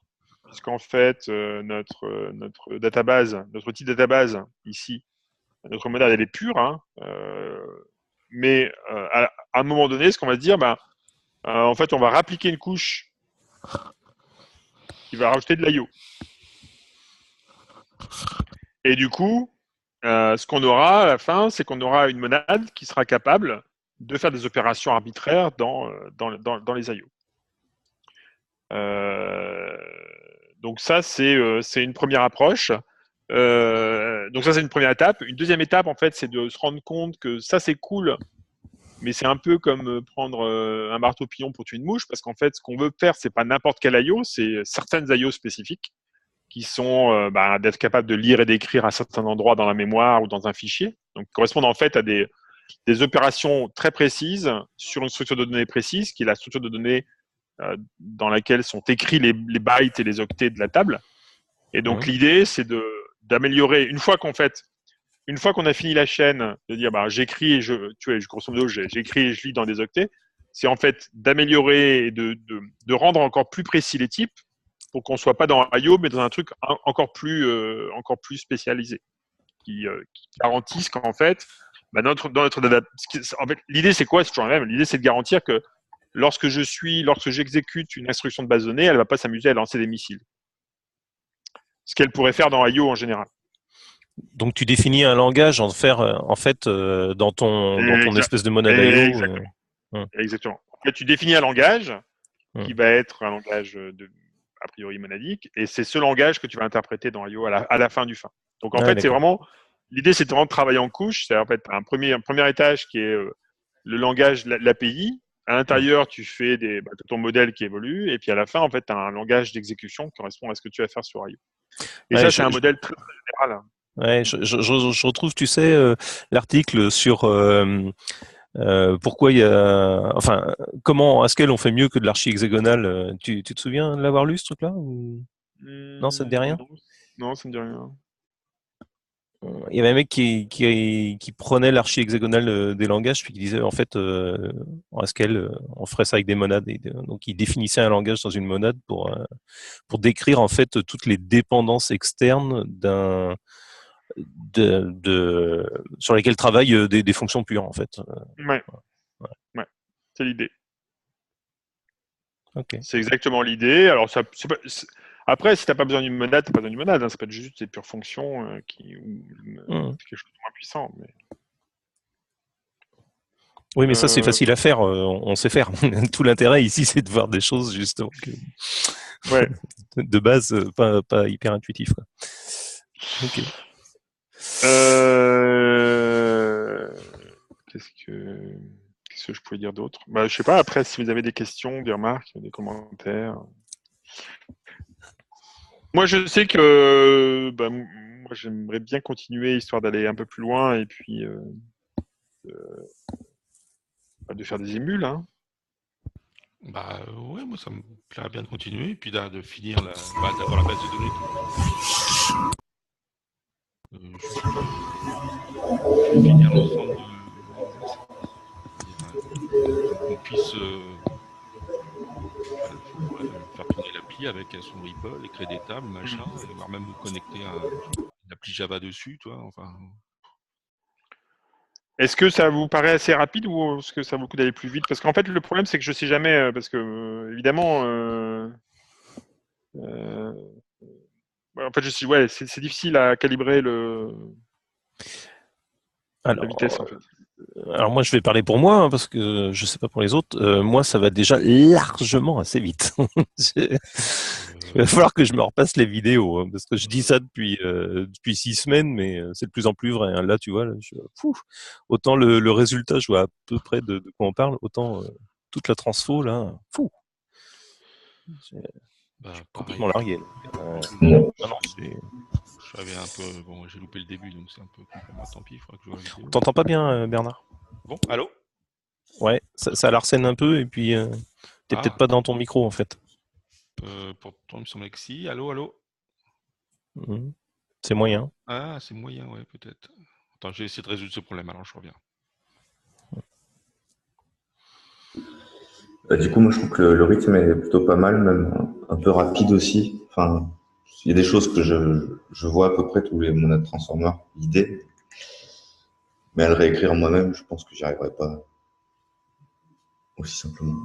puisqu'en fait notre database, notre outil database ici, notre monade elle est pure, hein, mais à un moment donné, ce qu'on va se dire, en fait, on va rappliquer une couche qui va rajouter de l'IO. Et du coup, ce qu'on aura à la fin, c'est qu'on aura une monade qui sera capable de faire des opérations arbitraires dans les IO. Donc ça, c'est une première approche. Donc ça, c'est une première étape. Une deuxième étape, en fait, c'est de se rendre compte que ça, c'est cool, mais c'est un peu comme prendre un marteau-pilon pour tuer une mouche, parce qu'en fait, ce qu'on veut faire, c'est pas n'importe quel IO, c'est certaines IO spécifiques qui sont d'être capables de lire et d'écrire à certains endroits dans la mémoire ou dans un fichier, donc correspondent en fait à des opérations très précises sur une structure de données précise, qui est la structure de données dans laquelle sont écrits les bytes et les octets de la table. Et donc l'idée, c'est d'améliorer, une fois qu'on a fini la chaîne, de dire j'écris et grosso modo j'écris et je lis dans des octets, c'est en fait d'améliorer et de rendre encore plus précis les types pour qu'on soit pas dans IO, mais dans un truc encore plus spécialisé, qui garantisse qu'en fait, bah, dans notre data, en fait, l'idée c'est quoi? C'est toujours la même. L'idée c'est de garantir que lorsque j'exécute une instruction de base de données, elle va pas s'amuser à lancer des missiles. Ce qu'elle pourrait faire dans IO en général. Donc tu définis un langage en fait dans ton espèce de monade IO. Exactement. En fait, tu définis un langage qui va être un langage a priori monadique, et c'est ce langage que tu vas interpréter dans IO à la fin du fin. Donc en fait, c'est vraiment l'idée, c'est vraiment de travailler en couche. C'est en fait un premier étage qui est le langage, l'API. À l'intérieur, tu fais ton modèle qui évolue, et puis à la fin, en fait, tu as un langage d'exécution qui correspond à ce que tu vas faire sur IO. Et ça, c'est un modèle très, très général. Ouais, je retrouve, tu sais, l'article sur pourquoi il y a, enfin, comment Haskell on fait mieux que de l'archi hexagonale. Tu te souviens de l'avoir lu ce truc-là ou... Non, ça te dit rien? Non, ça me dit rien. Il y avait un mec qui prenait l'archi hexagonale des langages puis qui disait en fait en Haskell on ferait ça avec des monades, donc il définissait un langage dans une monade pour décrire en fait toutes les dépendances externes sur lesquelles travaillent des fonctions pures en fait. Ouais. C'est l'idée. Okay. C'est exactement l'idée. Alors après, si t'as pas besoin d'une monade, t'as pas besoin d'une monade. Ça peut être juste des pures fonctions ou quelque chose de moins puissant. Mais... Oui, mais ça c'est facile à faire. On sait faire. Tout l'intérêt ici, c'est de voir des choses justement de base pas hyper intuitif. Quoi. Ok. Qu'est-ce que je pouvais dire d'autre? Je sais pas. Après, si vous avez des questions, des remarques, des commentaires. Moi, je sais que moi, j'aimerais bien continuer, histoire d'aller un peu plus loin et puis de faire des émules. Hein. Ouais, moi, ça me plairait bien de continuer et puis de finir d'avoir la base de données. Finir l'ensemble qu'on puisse faire tourner l'appli avec son REPL, créer des tables, machin, et voire même connecter une appli Java dessus, toi. Enfin. Est-ce que ça vous paraît assez rapide ou est-ce que ça vaut le coup d'aller plus vite? Parce qu'en fait, le problème, c'est que je sais jamais, parce que évidemment, en fait, c'est difficile à calibrer la vitesse, en fait. Alors moi, je vais parler pour moi, hein, parce que je sais pas pour les autres. Moi, ça va déjà largement assez vite. Il va falloir que je me repasse les vidéos, hein, parce que je dis ça depuis 6 semaines, mais c'est de plus en plus vrai. Hein. Là, tu vois, autant le résultat, je vois à peu près de quoi on parle, autant toute la transfo, là, complètement largué. J'avais un peu... Bon, j'ai loupé le début, donc c'est un peu con pour moi, tant pis, il faudra que je vois la vidéo. On t'entend pas bien, Bernard? Bon, allô? Ouais, ça l'arsène un peu, et puis t'es peut-être pas dans ton micro, en fait. Pourtant, il me semblait que si. Allô? C'est moyen. Ah, c'est moyen, ouais, peut-être. Attends, j'ai essayé de résoudre ce problème, alors je reviens. Du coup, moi, je trouve que le rythme est plutôt pas mal, même un peu rapide aussi. Enfin, il y a des choses que je vois à peu près tous les monades transformers, l'idée. Mais à le réécrire moi-même, je pense que j'y arriverai pas aussi simplement.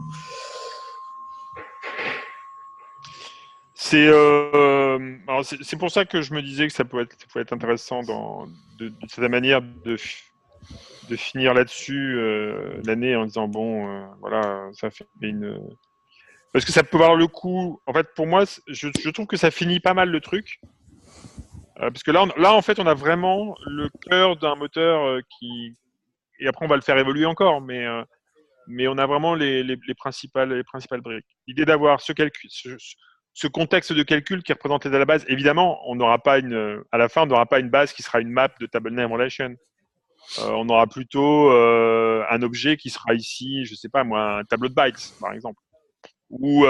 C'est pour ça que je me disais que ça pouvait être intéressant de cette manière de finir là-dessus l'année en disant voilà, ça fait parce que ça peut valoir le coup. En fait, pour moi, je trouve que ça finit pas mal le truc. Parce que là, en fait, on a vraiment le cœur d'un moteur et après on va le faire évoluer encore, mais on a vraiment les principales briques. L'idée d'avoir ce contexte de calcul qui est représenté à la base. Évidemment, à la fin, on n'aura pas une base qui sera une map de table name relation. On aura plutôt un objet qui sera ici, je sais pas moi, un tableau de bytes, par exemple, ou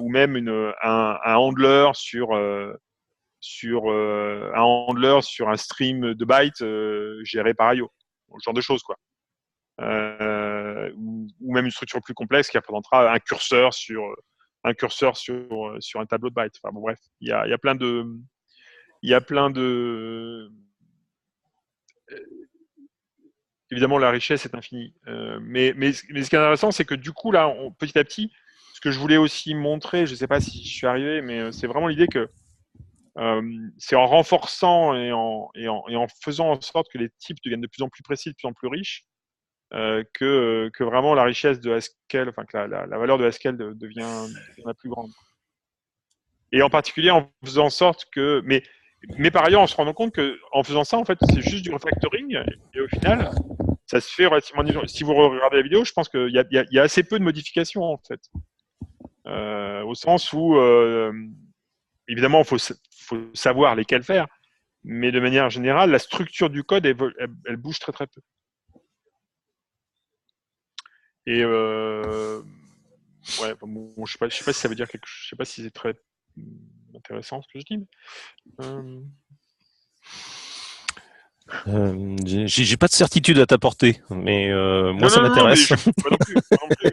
même un handler sur un stream de bytes géré par IO, ce genre de choses, quoi. Ou même une structure plus complexe qui représentera un curseur sur un curseur sur un tableau de bytes. Enfin bon, bref, il y a plein de, il y a plein de, évidemment la richesse est infinie. Mais ce qui est intéressant, c'est que du coup là, petit à petit, ce que je voulais aussi montrer, je ne sais pas si je suis arrivé, mais c'est vraiment l'idée que c'est en renforçant et en faisant en sorte que les types deviennent de plus en plus précis, de plus en plus riches, que vraiment la richesse de Haskell, enfin que la valeur de Haskell devient la plus grande. Et en particulier en faisant en sorte que, mais par ailleurs, en se rendant compte que en faisant ça, en fait, c'est juste du refactoring, et au final, ça se fait relativement. Si vous regardez la vidéo, je pense qu'il y a assez peu de modifications en fait, au sens où évidemment, il faut savoir lesquels faire, mais de manière générale, la structure du code, elle bouge très très peu. Et ouais, bon, je sais pas si ça veut dire quelque chose, je sais pas si c'est très intéressant ce que je dis. J'ai pas de certitude à t'apporter, mais moi ça m'intéresse. Moi non plus.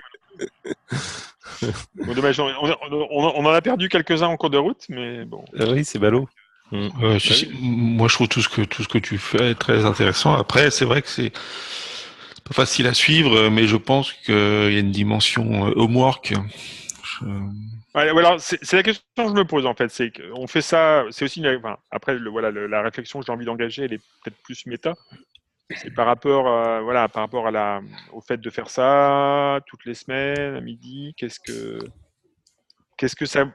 Bon, dommage, on en a perdu quelques-uns en cours de route, mais bon. Oui, c'est ballot. Moi, je trouve tout ce que tu fais très intéressant. Après, c'est vrai que c'est pas facile à suivre, mais je pense qu'il y a une dimension homework. Ouais, alors c'est la question que je me pose en fait. C'est qu'on fait ça. C'est aussi après la réflexion que j'ai envie d'engager, elle est peut-être plus méta. C'est par rapport au fait de faire ça toutes les semaines à midi. Qu'est-ce que ça,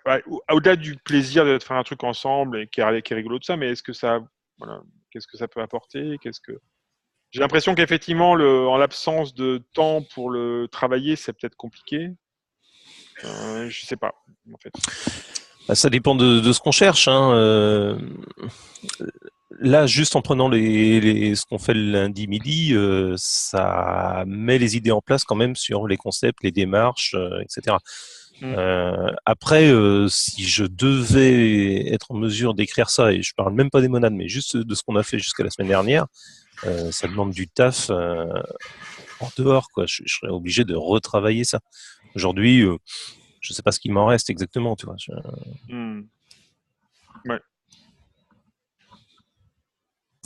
au-delà du plaisir de faire un truc ensemble et qui est rigolo de ça, mais est-ce que ça, qu'est-ce que ça peut apporter? J'ai l'impression qu'effectivement, en l'absence de temps pour le travailler, c'est peut-être compliqué. Je sais pas, en fait. Ça dépend de ce qu'on cherche. Hein. Là, juste en prenant ce qu'on fait le lundi midi, ça met les idées en place quand même sur les concepts, les démarches, etc. Après, si je devais être en mesure d'écrire ça, et je parle même pas des monades, mais juste de ce qu'on a fait jusqu'à la semaine dernière, ça demande du taf en dehors, quoi. Je serais obligé de retravailler ça. Aujourd'hui, je sais pas ce qu'il m'en reste exactement, tu vois. Ouais.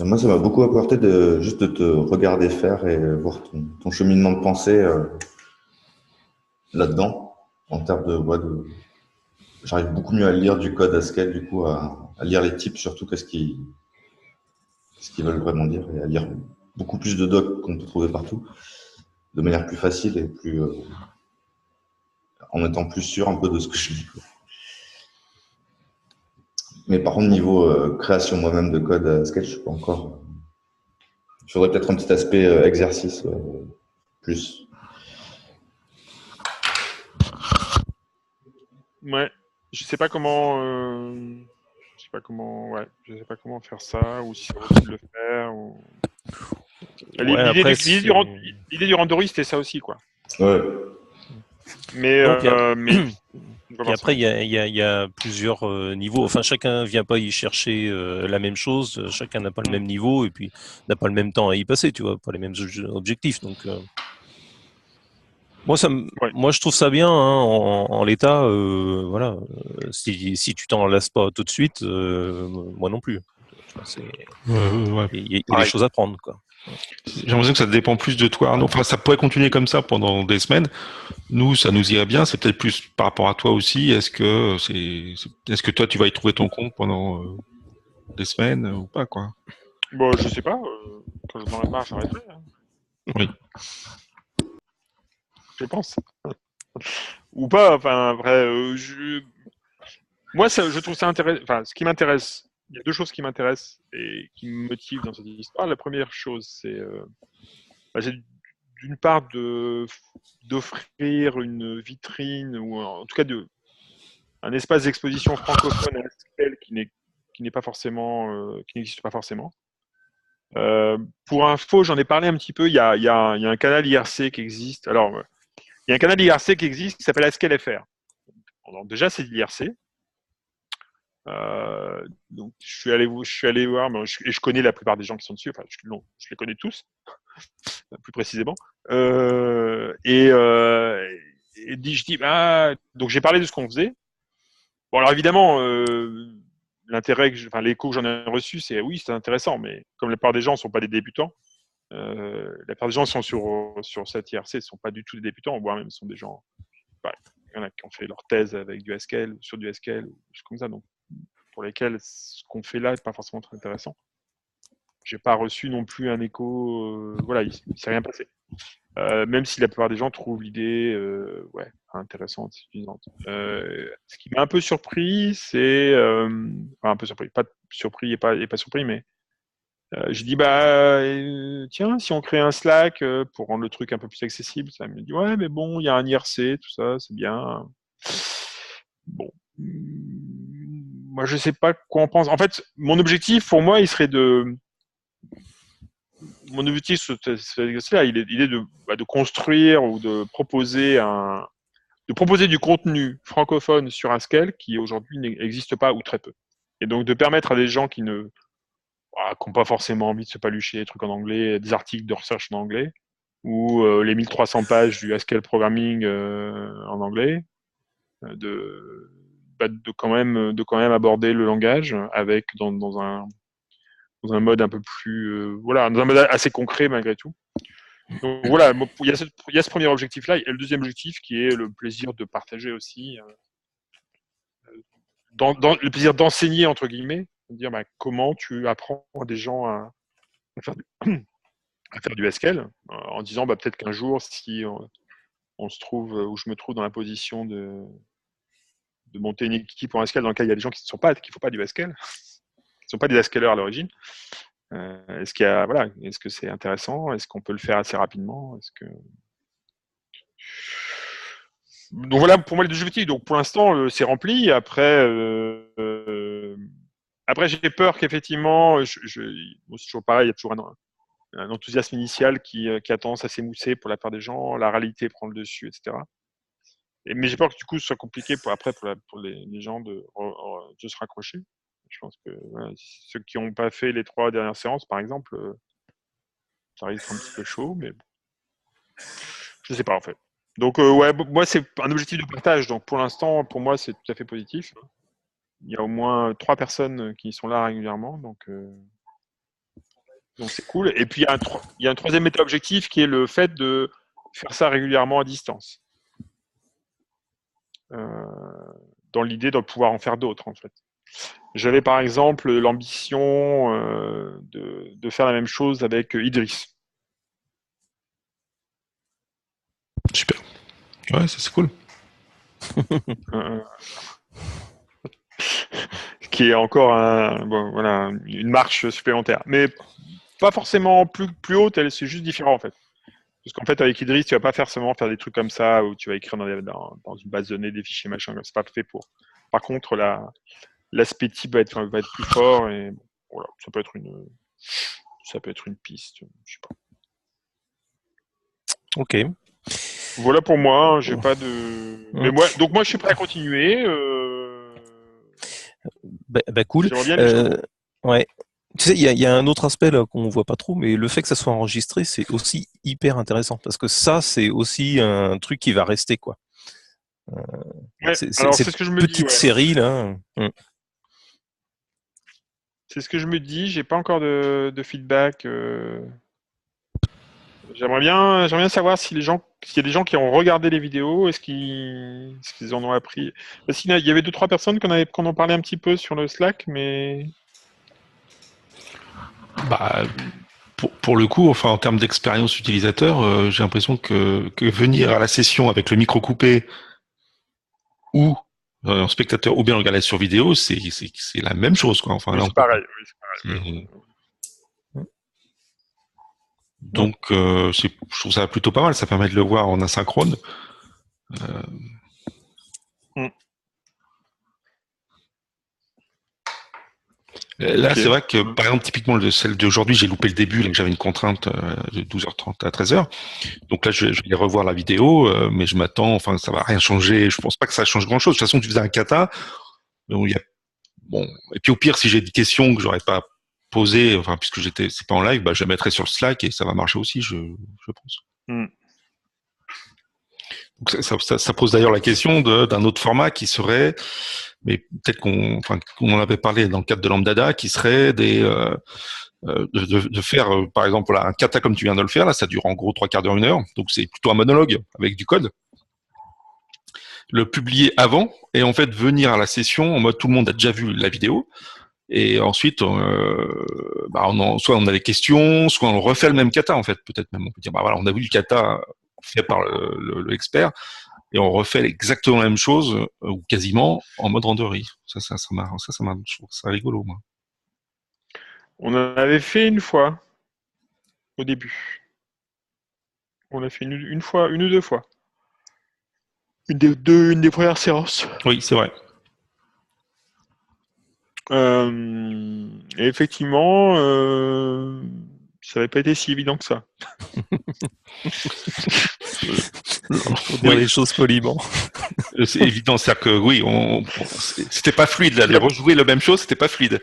Moi, ça m'a beaucoup apporté juste de te regarder faire et voir ton cheminement de pensée là-dedans, en termes j'arrive beaucoup mieux à lire du code Haskell, du coup, à lire les types, surtout qu'est-ce qu'ils veulent vraiment dire, et à lire beaucoup plus de docs qu'on peut trouver partout, de manière plus facile et plus en étant plus sûr un peu de ce que je lis. Mais par contre, niveau création moi-même de code Haskell, je suis pas encore. Il faudrait peut-être un petit aspect exercice plus. Ouais. Je sais pas comment. Je sais pas comment faire ça, ou si ça vaut le coup de le faire. Ouais, L'idée du rendeuriste, c'était ça aussi, quoi. Ouais. Mais et après, il y a plusieurs niveaux. Enfin, chacun vient pas y chercher la même chose. Chacun n'a pas le même niveau et puis n'a pas le même temps à y passer, tu vois, pas les mêmes objectifs. Donc, moi, je trouve ça bien hein, en l'état. Voilà, si tu t'en lasses pas tout de suite, moi non plus. Il y a des choses à prendre, quoi. J'ai l'impression que ça dépend plus de toi. Enfin, ça pourrait continuer comme ça pendant des semaines. Nous, ça nous irait bien. C'est peut-être plus par rapport à toi aussi. Est-ce que toi, tu vas y trouver ton compte pendant des semaines ou pas, quoi? Bon, je sais pas. Quand je m'en ai marre, j'arrêterai. Hein. Oui. Je pense. Ou pas. Enfin, après, moi, je trouve ça intéressant. Enfin, ce qui m'intéresse, il y a deux choses qui m'intéressent et qui me motivent dans cette histoire. La première chose, c'est d'une part d'offrir une vitrine ou en tout cas un espace d'exposition francophone à Haskell qui n'est pas forcément, qui n'existe pas forcément. Pour info, j'en ai parlé un petit peu. Il y a un canal IRC qui existe. Alors, il y a un canal IRC qui existe qui s'appelle Haskell FR. Alors, déjà, c'est de l'IRC. Donc, je suis allé voir, et je connais la plupart des gens qui sont dessus. Enfin, je les connais tous, plus précisément. Et je dis, bah, donc j'ai parlé de ce qu'on faisait. Bon, alors évidemment, l'intérêt, l'écho que j'en ai reçu, c'est oui, c'est intéressant, mais comme la plupart des gens ne sont pas des débutants, la plupart des gens qui sont sur cette IRC ne sont pas du tout des débutants, voire même sont des gens, il y en a qui ont fait leur thèse avec du SQL, sur du SQL, ou des choses comme ça, donc pour lesquels ce qu'on fait là n'est pas forcément très intéressant. J'ai pas reçu non plus un écho, voilà, il s'est rien passé. Même si la plupart des gens trouvent l'idée intéressante, suffisante. Ce qui m'a un peu surpris, c'est un peu surpris, pas surpris et pas surpris, mais j'ai dit tiens, si on crée un Slack pour rendre le truc un peu plus accessible, ça me dit ouais, mais bon, il y a un IRC, tout ça, c'est bien. Bon, moi je sais pas quoi on pense. En fait, mon objectif pour moi, il serait mon objectif sur là, il est de construire ou de proposer du contenu francophone sur Haskell qui aujourd'hui n'existe pas ou très peu. Et donc de permettre à des gens qui n'ont pas forcément envie de se palucher des trucs en anglais, des articles de recherche en anglais, ou les 1300 pages du Haskell Programming en anglais, de quand même aborder le langage avec dans un mode un peu plus dans un mode assez concret malgré tout. Donc voilà, il y a ce premier objectif là et le deuxième objectif qui est le plaisir de partager aussi dans le plaisir d'enseigner entre guillemets, de dire comment tu apprends à des gens à faire du Haskell en disant peut-être qu'un jour si on se trouve ou je me trouve dans la position de monter une équipe en Haskell dans laquelle il y a des gens qui ne font pas du Haskell, qui ne sont pas des Haskellers à l'origine. Est-ce que c'est intéressant? Est-ce qu'on peut le faire assez rapidement? Donc voilà pour moi les deux objectifs. Donc pour l'instant c'est rempli. Après j'ai peur qu'effectivement, c'est toujours pareil, il y a toujours un enthousiasme initial qui a tendance à s'émousser pour la part des gens, la réalité prend le dessus, etc. Mais j'ai peur que du coup ce soit compliqué pour les gens de se raccrocher. Je pense que ceux qui n'ont pas fait les 3 dernières séances, par exemple, ça risque un petit peu chaud, mais bon. Je ne sais pas en fait. Donc moi c'est un objectif de partage, donc pour l'instant, pour moi c'est tout à fait positif. Il y a au moins 3 personnes qui sont là régulièrement, donc c'est cool. Et puis il y a un troisième méta-objectif qui est le fait de faire ça régulièrement à distance. Dans l'idée de pouvoir en faire d'autres en fait. J'avais par exemple l'ambition de faire la même chose avec Idriss. Super. Ouais, ça c'est cool. Qui est encore une marche supplémentaire. Mais pas forcément plus haute, c'est juste différent en fait. Parce qu'en fait, avec Idriss, tu vas pas forcément faire des trucs comme ça où tu vas écrire dans une base de données des fichiers machin. C'est pas fait pour. Par contre, l'aspect type va être plus fort et voilà, ça peut être une piste. Je sais pas. Ok. Voilà pour moi. J'ai pas de. Mais moi, je suis prêt à continuer. Cool. J'aimerais bien ouais. Tu sais, il y a un autre aspect là qu'on voit pas trop, mais le fait que ça soit enregistré, c'est aussi hyper intéressant parce que ça, c'est aussi un truc qui va rester quoi. C'est ce que je me dis. Petite série là. C'est ce que je me dis. J'ai pas encore de feedback. J'aimerais bien savoir s'il y a des gens qui ont regardé les vidéos, est-ce qu'ils en ont appris. Parce qu'il y avait 2-3 personnes qu'on en parlait un petit peu sur le Slack, mais. Pour le coup, enfin en termes d'expérience utilisateur, j'ai l'impression que venir à la session avec le micro coupé ou en spectateur ou bien regarder sur vidéo, c'est la même chose quoi. Enfin, oui, c'est pareil. Oui, c'est pareil. Donc, je trouve ça plutôt pas mal. Ça permet de le voir en asynchrone. Là, c'est vrai que, par exemple, typiquement, celle d'aujourd'hui, j'ai loupé le début, là, j'avais une contrainte de 12h30 à 13h. Donc là, je vais revoir la vidéo, mais je m'attends, enfin, ça va rien changer. Je pense pas que ça change grand-chose. De toute façon, tu faisais un kata. Donc, et puis au pire, si j'ai des questions que j'aurais pas posées, enfin, puisque c'est pas en live, je les mettrai sur le Slack et ça va marcher aussi, je pense. Donc ça pose d'ailleurs la question d'un autre format qui serait, mais peut-être qu'on en avait parlé dans le cadre de Lambda, qui serait de faire, par exemple, voilà, un kata comme tu viens de le faire, là, ça dure en gros 3/4 d'heure, 1 heure, donc c'est plutôt un monologue avec du code. Le publier avant et en fait venir à la session en mode tout le monde a déjà vu la vidéo et ensuite soit on a les questions, soit on refait le même kata en fait, peut-être même on peut dire voilà, on a vu le kata fait par l'expert et on refait exactement la même chose ou quasiment en mode renderie. Ça marche, je trouve ça rigolo moi. On en avait fait une fois au début. On a fait une fois, une ou deux fois. Une des premières séances. Oui, c'est vrai. Et effectivement, ça n'avait pas été si évident que ça. Pour dire les choses poliment. C'est évident, c'est-à-dire que oui, c'était pas fluide là, de rejouer la même chose, c'était pas fluide.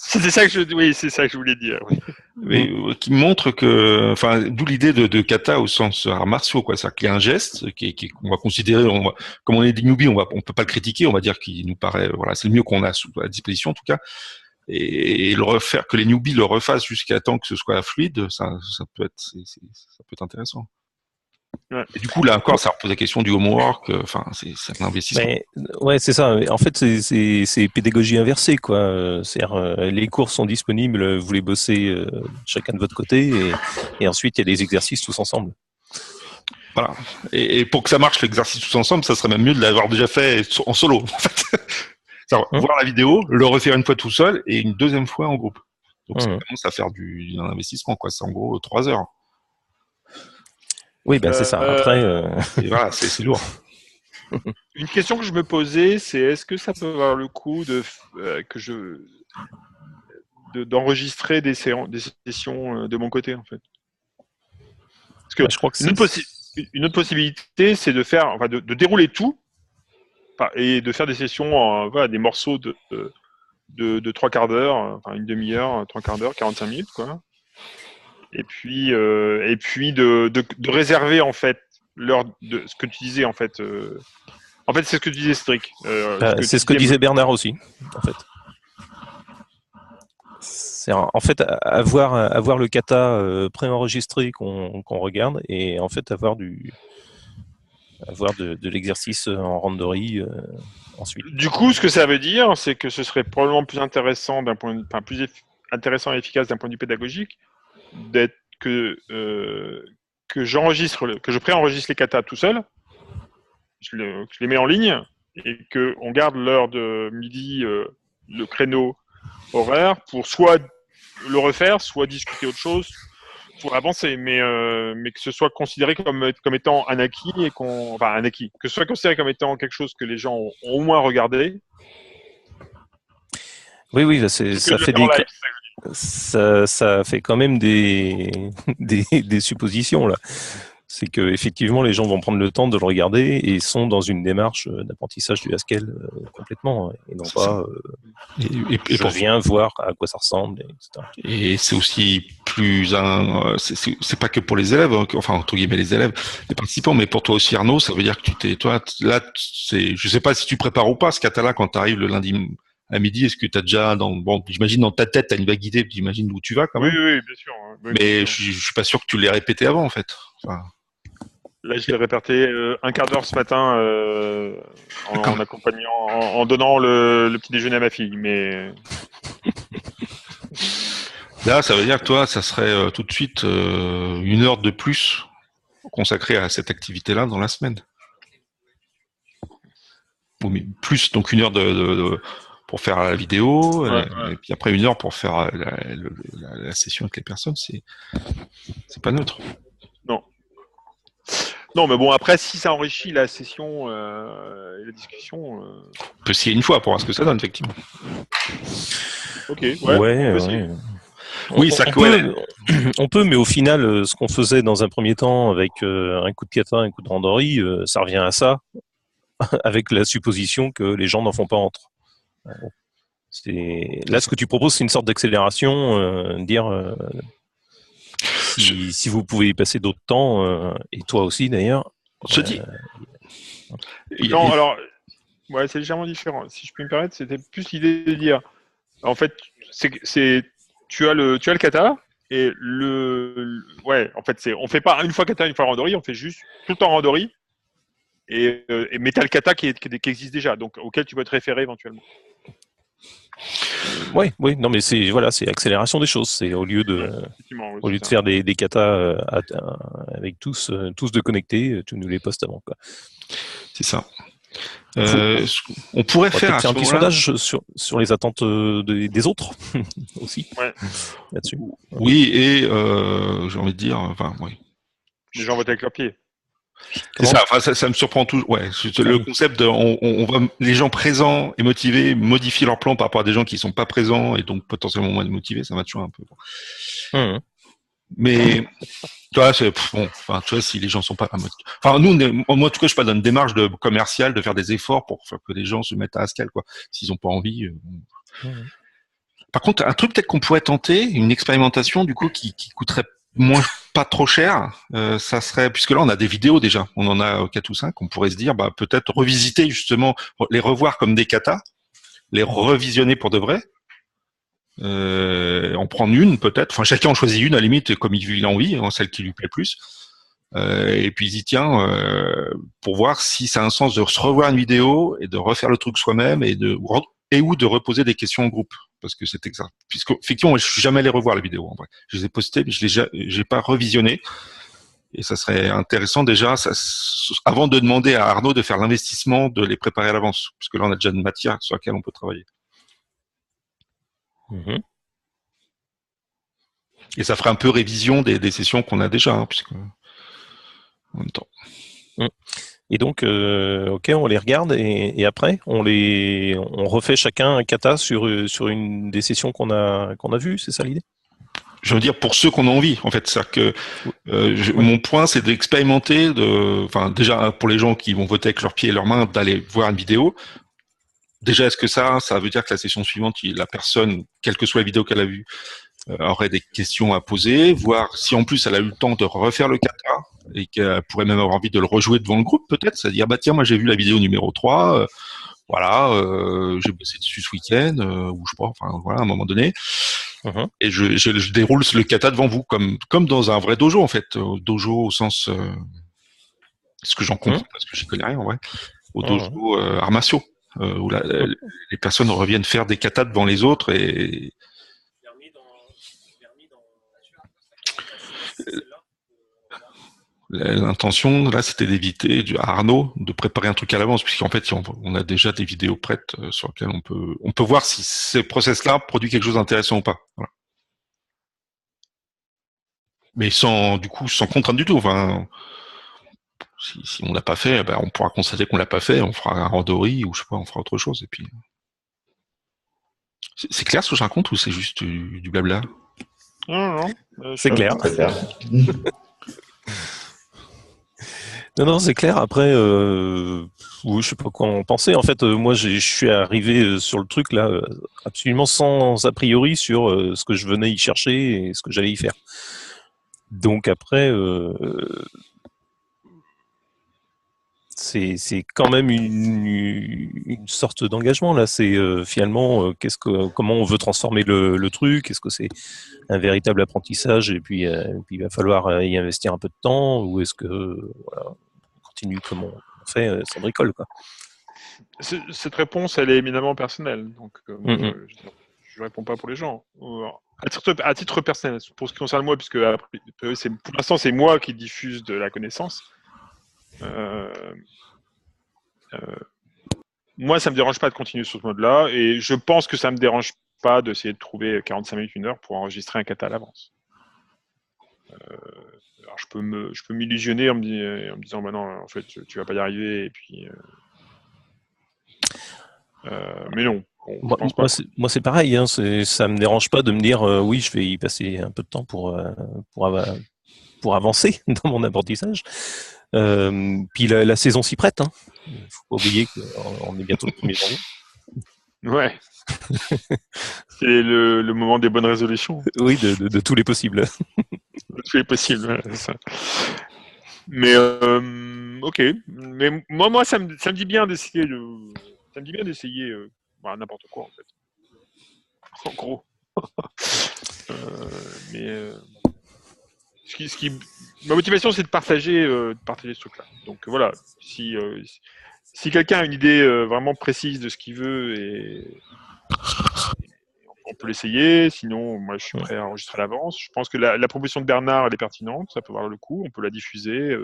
C'est ça que je voulais dire. Oui. Mais qui montre que, enfin, d'où l'idée de kata au sens arts martiaux, quoi. C'est-à-dire qu'il y a un geste qu'on va considérer, comme on est des newbies, on peut pas le critiquer, on va dire qu'il nous paraît, voilà, c'est le mieux qu'on a à disposition en tout cas. Et le refaire, que les newbies le refassent jusqu'à temps que ce soit fluide, ça peut être intéressant. Ouais. Et du coup, là encore, ça repose la question du homework. Enfin, c'est un investissement. Ouais, c'est ça. En fait, c'est pédagogie inversée, quoi. C'est-à-dire, les cours sont disponibles, vous les bossez chacun de votre côté, et ensuite il y a des exercices tous ensemble. Voilà. Et pour que ça marche l'exercice tous ensemble, ça serait même mieux de l'avoir déjà fait en solo. En fait. Voir la vidéo, le refaire une fois tout seul et une deuxième fois en groupe. Donc ça commence à faire un investissement, quoi. C'est en gros 3 heures. Oui, ben c'est ça. Après, et voilà, c'est lourd. Une question que je me posais, c'est est-ce que ça peut avoir le coup d'enregistrer des sessions de mon côté en fait. Parce que je crois que une autre possibilité, c'est de faire, enfin, de dérouler tout et de faire des sessions, des morceaux de 3/4 d'heure, enfin une demi-heure, 3/4 d'heure, 45 minutes, quoi. Et puis de réserver en fait l'heure de ce que tu disais en fait. En fait, c'est ce que tu disais, Strick. C'est ce que disait Bernard aussi, en fait. C'est en fait avoir le kata préenregistré qu'on regarde et en fait avoir de l'exercice en renderie ensuite. Du coup, ce que ça veut dire, c'est que ce serait probablement plus intéressant intéressant et efficace d'un point de vue pédagogique que je préenregistre les katas tout seul, je les mets en ligne et qu'on garde l'heure de midi, le créneau horaire pour soit le refaire, soit discuter autre chose pour avancer, mais que ce soit considéré comme étant un acquis et que ce soit considéré comme étant quelque chose que les gens ont au moins regardé. Oui, ça fait quand même des suppositions là. C'est que effectivement les gens vont prendre le temps de le regarder et sont dans une démarche d'apprentissage du Haskell complètement et non pas je viens voir à quoi ça ressemble, etc. Et c'est aussi c'est pas que pour les élèves, enfin entre guillemets les élèves, les participants, mais pour toi aussi Arnaud, ça veut dire que je sais pas si tu prépares ou pas ce kata-là quand tu arrives le lundi à midi. Est-ce que tu as déjà j'imagine dans ta tête, tu as une vague idée, j'imagine d'où tu vas quand même. Oui, bien sûr. Oui, mais bien sûr. Je suis pas sûr que tu l'aies répété avant en fait. Enfin... Là, je l'ai répété 1/4 d'heure ce matin en accompagnant, en donnant le petit déjeuner à ma fille. Mais là, ça veut dire que toi, ça serait tout de suite 1 heure de plus consacrée à cette activité-là dans la semaine. Plus donc 1 heure pour faire la vidéo, et puis après 1 heure pour faire la session avec les personnes. C'est pas neutre. Non, mais bon, après, si ça enrichit la session et la discussion... On peut essayer une fois pour voir ce que ça donne, effectivement. Ok, ouais. Oui, on peut, mais au final, ce qu'on faisait dans un premier temps avec un coup de kata, un coup de renderie, ça revient à ça, avec la supposition que les gens n'en font pas entre. Là, ce que tu proposes, c'est une sorte d'accélération, dire... Si vous pouvez y passer d'autres temps, et toi aussi d'ailleurs. Non, alors, ouais, c'est légèrement différent. Si je peux me permettre, c'était plus l'idée de dire, en fait, tu as le kata et ouais, en fait, on fait pas une fois kata, une fois randori, on fait juste tout le temps randori mais t'as le kata qui existe déjà, donc auquel tu peux te référer éventuellement. Oui, non, mais c'est accélération des choses. C'est au lieu de faire des katas avec tous de connectés, tu nous les postes avant, quoi. C'est ça. On pourrait faire un petit sondage sur les attentes des autres aussi là-dessus. Oui, et j'ai envie de dire, enfin, oui. Les gens votent avec leurs pieds. C'est ça. Enfin, ça me surprend toujours. Ouais, le concept de, on va les gens présents et motivés modifier leur plan par rapport à des gens qui sont pas présents et donc potentiellement moins motivés, ça m'a toujours un peu. Mais tu vois, bon, enfin, tu vois, si les gens sont pas, enfin, nous, moi, en tout cas, je suis pas dans une démarche de commerciale de faire des efforts pour faire que les gens se mettent à Haskell, quoi. S'ils ont pas envie. Par contre, un truc peut-être qu'on pourrait tenter, une expérimentation, du coup, qui coûterait pas trop cher, ça serait, puisque là on a des vidéos déjà, on en a 4 ou 5, on pourrait se dire, bah peut-être revisiter justement, les revoir comme des katas, les revisionner pour de vrai, en prendre une peut-être, enfin chacun en choisit une à la limite comme il a envie, hein, celle qui lui plaît plus, et puis il y tient pour voir si ça a un sens de se revoir une vidéo et de refaire le truc soi-même ou de reposer des questions en groupe. Parce que c'est exact. Puisque, effectivement, je suis jamais allé revoir les vidéos, en vrai. Je les ai postées, mais j'ai pas revisionné. Et ça serait intéressant déjà, avant de demander à Arnaud de faire l'investissement de les préparer à l'avance. Parce que là, on a déjà une matière sur laquelle on peut travailler. Et ça ferait un peu révision des sessions qu'on a déjà, puisque, en même temps. Et donc, ok, on les regarde et après, on refait chacun un kata sur une des sessions qu'on a vues, c'est ça l'idée? Je veux dire pour ceux qu'on a envie, en fait, c'est-à-dire que mon point, c'est d'expérimenter, enfin déjà pour les gens qui vont voter avec leurs pieds et leurs mains, d'aller voir une vidéo. Déjà, est-ce que ça veut dire que la session suivante, la personne, quelle que soit la vidéo qu'elle a vue, aurait des questions à poser, voir si en plus elle a eu le temps de refaire le kata et qu'elle pourrait même avoir envie de le rejouer devant le groupe peut-être, c'est-à-dire bah tiens moi j'ai vu la vidéo numéro 3, voilà, j'ai bossé dessus ce week-end, ou je sais pas, enfin voilà à un moment donné, et je déroule le kata devant vous comme dans un vrai dojo en fait, dojo au sens ce que j'en comprends parce que j'y connais rien en vrai, au dojo arts martiaux, où les personnes reviennent faire des katas devant les autres et l'intention, là, c'était d'éviter à Arnaud de préparer un truc à l'avance, puisqu'en fait, on a déjà des vidéos prêtes sur lesquelles on peut voir si ce process-là produit quelque chose d'intéressant ou pas. Voilà. Mais sans contrainte du tout. Enfin, si on l'a pas fait, ben, on pourra constater qu'on l'a pas fait, on fera un randori ou je sais pas, on fera autre chose. Et puis, c'est clair ce que je raconte ou c'est juste du blabla? Non. C'est clair. Non, c'est clair. Après, je sais pas quoi en penser. En fait, moi, je suis arrivé sur le truc là, absolument sans a priori sur ce que je venais y chercher et ce que j'allais y faire. Donc après, c'est quand même une sorte d'engagement là. C'est finalement comment on veut transformer le truc. Est-ce que c'est un véritable apprentissage et puis il va falloir y investir un peu de temps, ou est-ce que voilà, on continue comme on fait sans bricole, quoi. Cette réponse, elle est éminemment personnelle, donc je ne réponds pas pour les gens. À titre personnel, pour ce qui concerne moi, puisque pour l'instant c'est moi qui diffuse de la connaissance. Moi, ça me dérange pas de continuer sur ce mode-là, et je pense que ça me dérange pas d'essayer de trouver 45 minutes, 1 heure pour enregistrer un kata à l'avance. Alors je peux m'illusionner en me disant bah non, en fait tu vas pas y arriver, et puis mais non. Bon, moi c'est pareil, hein, ça me dérange pas de me dire oui, je vais y passer un peu de temps pour avancer dans mon apprentissage. Puis la saison s'y prête, hein. Faut pas oublier qu'on est bientôt le 1er janvier. Ouais. C'est le moment des bonnes résolutions. Oui, de tous les possibles. De tous les possibles, ouais, c'est ça. Mais ok. Mais moi, ça me dit bien d'essayer n'importe quoi en fait. En gros. Mais ma motivation, c'est de partager ce truc-là. Donc voilà, si quelqu'un a une idée vraiment précise de ce qu'il veut et on peut l'essayer. Sinon, moi, je suis prêt à enregistrer à l'avance. Je pense que la proposition de Bernard, elle est pertinente. Ça peut valoir le coup. On peut la diffuser.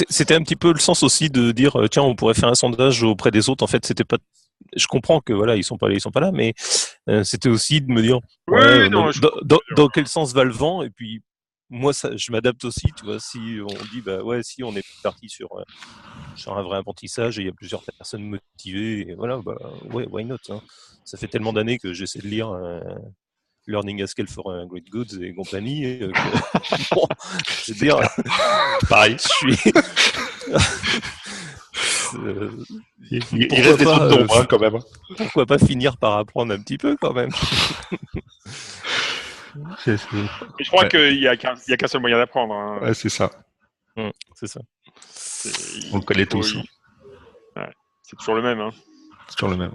C'était un petit peu le sens aussi de dire tiens, on pourrait faire un sondage auprès des autres. En fait, c'était pas. Je comprends que voilà, ils sont pas là, mais c'était aussi de me dire ouais, dans quel sens va le vent. Et puis moi, je m'adapte aussi. Tu vois, si on dit bah ouais, si on est parti sur un vrai apprentissage et il y a plusieurs personnes motivées, et voilà, bah ouais, why not, hein. Ça fait tellement d'années que j'essaie de lire Learning a Skill for Great Goods et compagnie. Bon, je veux dire, pareil, je suis. Il reste des zones d'ombre quand même. Pourquoi pas finir par apprendre un petit peu quand même. Et je crois qu'il n'y a qu'un seul moyen d'apprendre. Hein. Ouais, c'est ça. C'est ça. On le connaît tous. Ouais, c'est toujours le même. Hein. C'est toujours le même.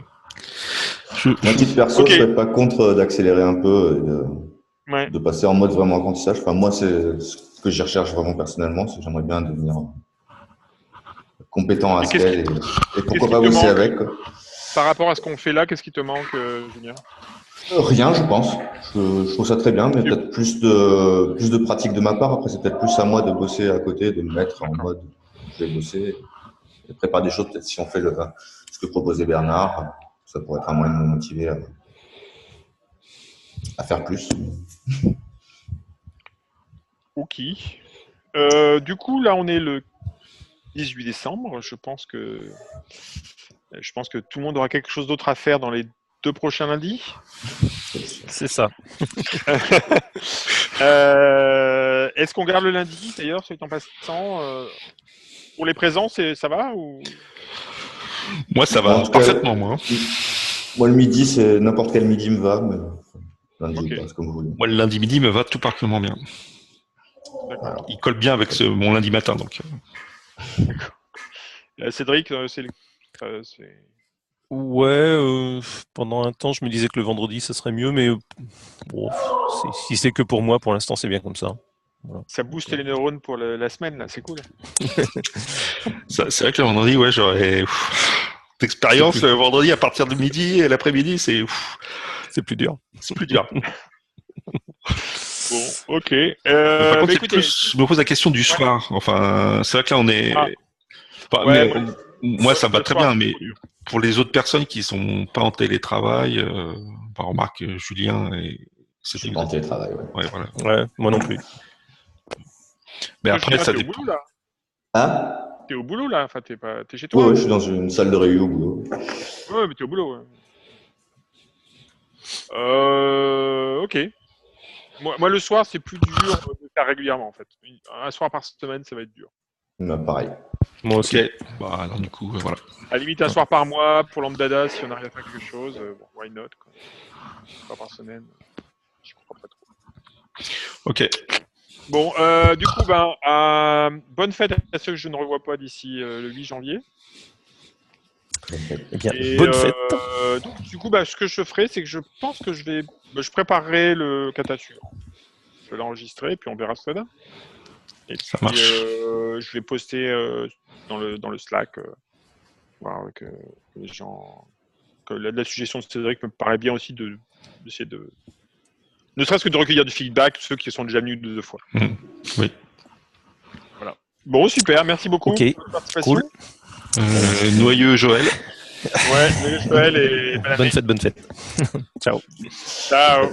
À titre perso, je ne serais pas contre d'accélérer un peu et de passer en mode vraiment apprentissage. Enfin, moi, c'est ce que j'y recherche vraiment personnellement, c'est que j'aimerais bien devenir compétent à Haskell et pourquoi pas bosser avec. Par rapport à ce qu'on fait là, qu'est-ce qui te manque, Julien ? Rien, je pense. Je trouve ça très bien, mais peut-être plus de pratique de ma part. Après, c'est peut-être plus à moi de bosser à côté, de me mettre en mode je vais bosser et préparer des choses. Peut-être si on fait ce que proposait Bernard, ça pourrait être un moyen de me motiver à faire plus. Ok. Du coup, là, on est le 18 décembre. Je pense que tout le monde aura quelque chose d'autre à faire dans les 2 prochains lundis. C'est ça. Est-ce qu'on garde le lundi, d'ailleurs, c'est en passant pour les présents, ça va ou... Moi, ça va parfaitement, moi. Moi, le midi, c'est n'importe quel midi me va, mais lundi, c'est comme vous voulez. Moi, le lundi midi me va tout particulièrement bien. D'accord. Il colle bien avec mon lundi matin, donc. Cédric, Ouais, pendant un temps, je me disais que le vendredi, ça serait mieux, mais bon, si c'est que pour moi, pour l'instant, c'est bien comme ça. Voilà. Ça booste les neurones pour la semaine, là, c'est cool. C'est vrai que le vendredi, ouais, j'aurais d'expérience. Le vendredi, à partir de midi et l'après-midi, c'est plus dur. C'est plus dur. Bon, ok. Par contre, écoutez, je me pose la question du soir. Enfin, c'est vrai que là, on est. Moi, ça me va très bien, mais pour les autres personnes qui sont pas en télétravail, remarque Julien et je suis pas en télétravail, ouais, voilà. Ouais, moi non plus. Mais après, ça dépend. Au boulot, là. Hein ? T'es au boulot là, enfin t'es chez toi. Ouais, je suis dans une salle de réunion au boulot. Ouais, mais t'es au boulot. Ouais. Ok. Moi, le soir, c'est plus dur de faire régulièrement en fait. Un soir par semaine, ça va être dur. Pareil. Moi aussi. Okay. Bah, alors du coup, voilà. À la limite, un soir par mois pour Lambda, si on arrive à faire quelque chose, bon, why not quoi. Un soir par semaine, je comprends pas trop. Ok. Bon, du coup, bonne fête à ceux que je ne revois pas d'ici le 8 janvier. Eh bien, bonne fête. Donc, du coup, ce que je ferai, c'est que je pense que je préparerai le kata suivant. Je vais l'enregistrer, puis on verra ce que ça donne. Et ça puis, marche. je vais poster dans le Slack, voir avec les gens. Que la suggestion de Cédric me paraît bien aussi d'essayer de. Ne serait-ce que de recueillir du feedback, ceux qui sont déjà venus 2 fois. Oui. Voilà. Bon, super, merci beaucoup. Ok, cool. Noyeux Joël. Ouais, noyeux Joël et bonne fête. Ciao. Ciao.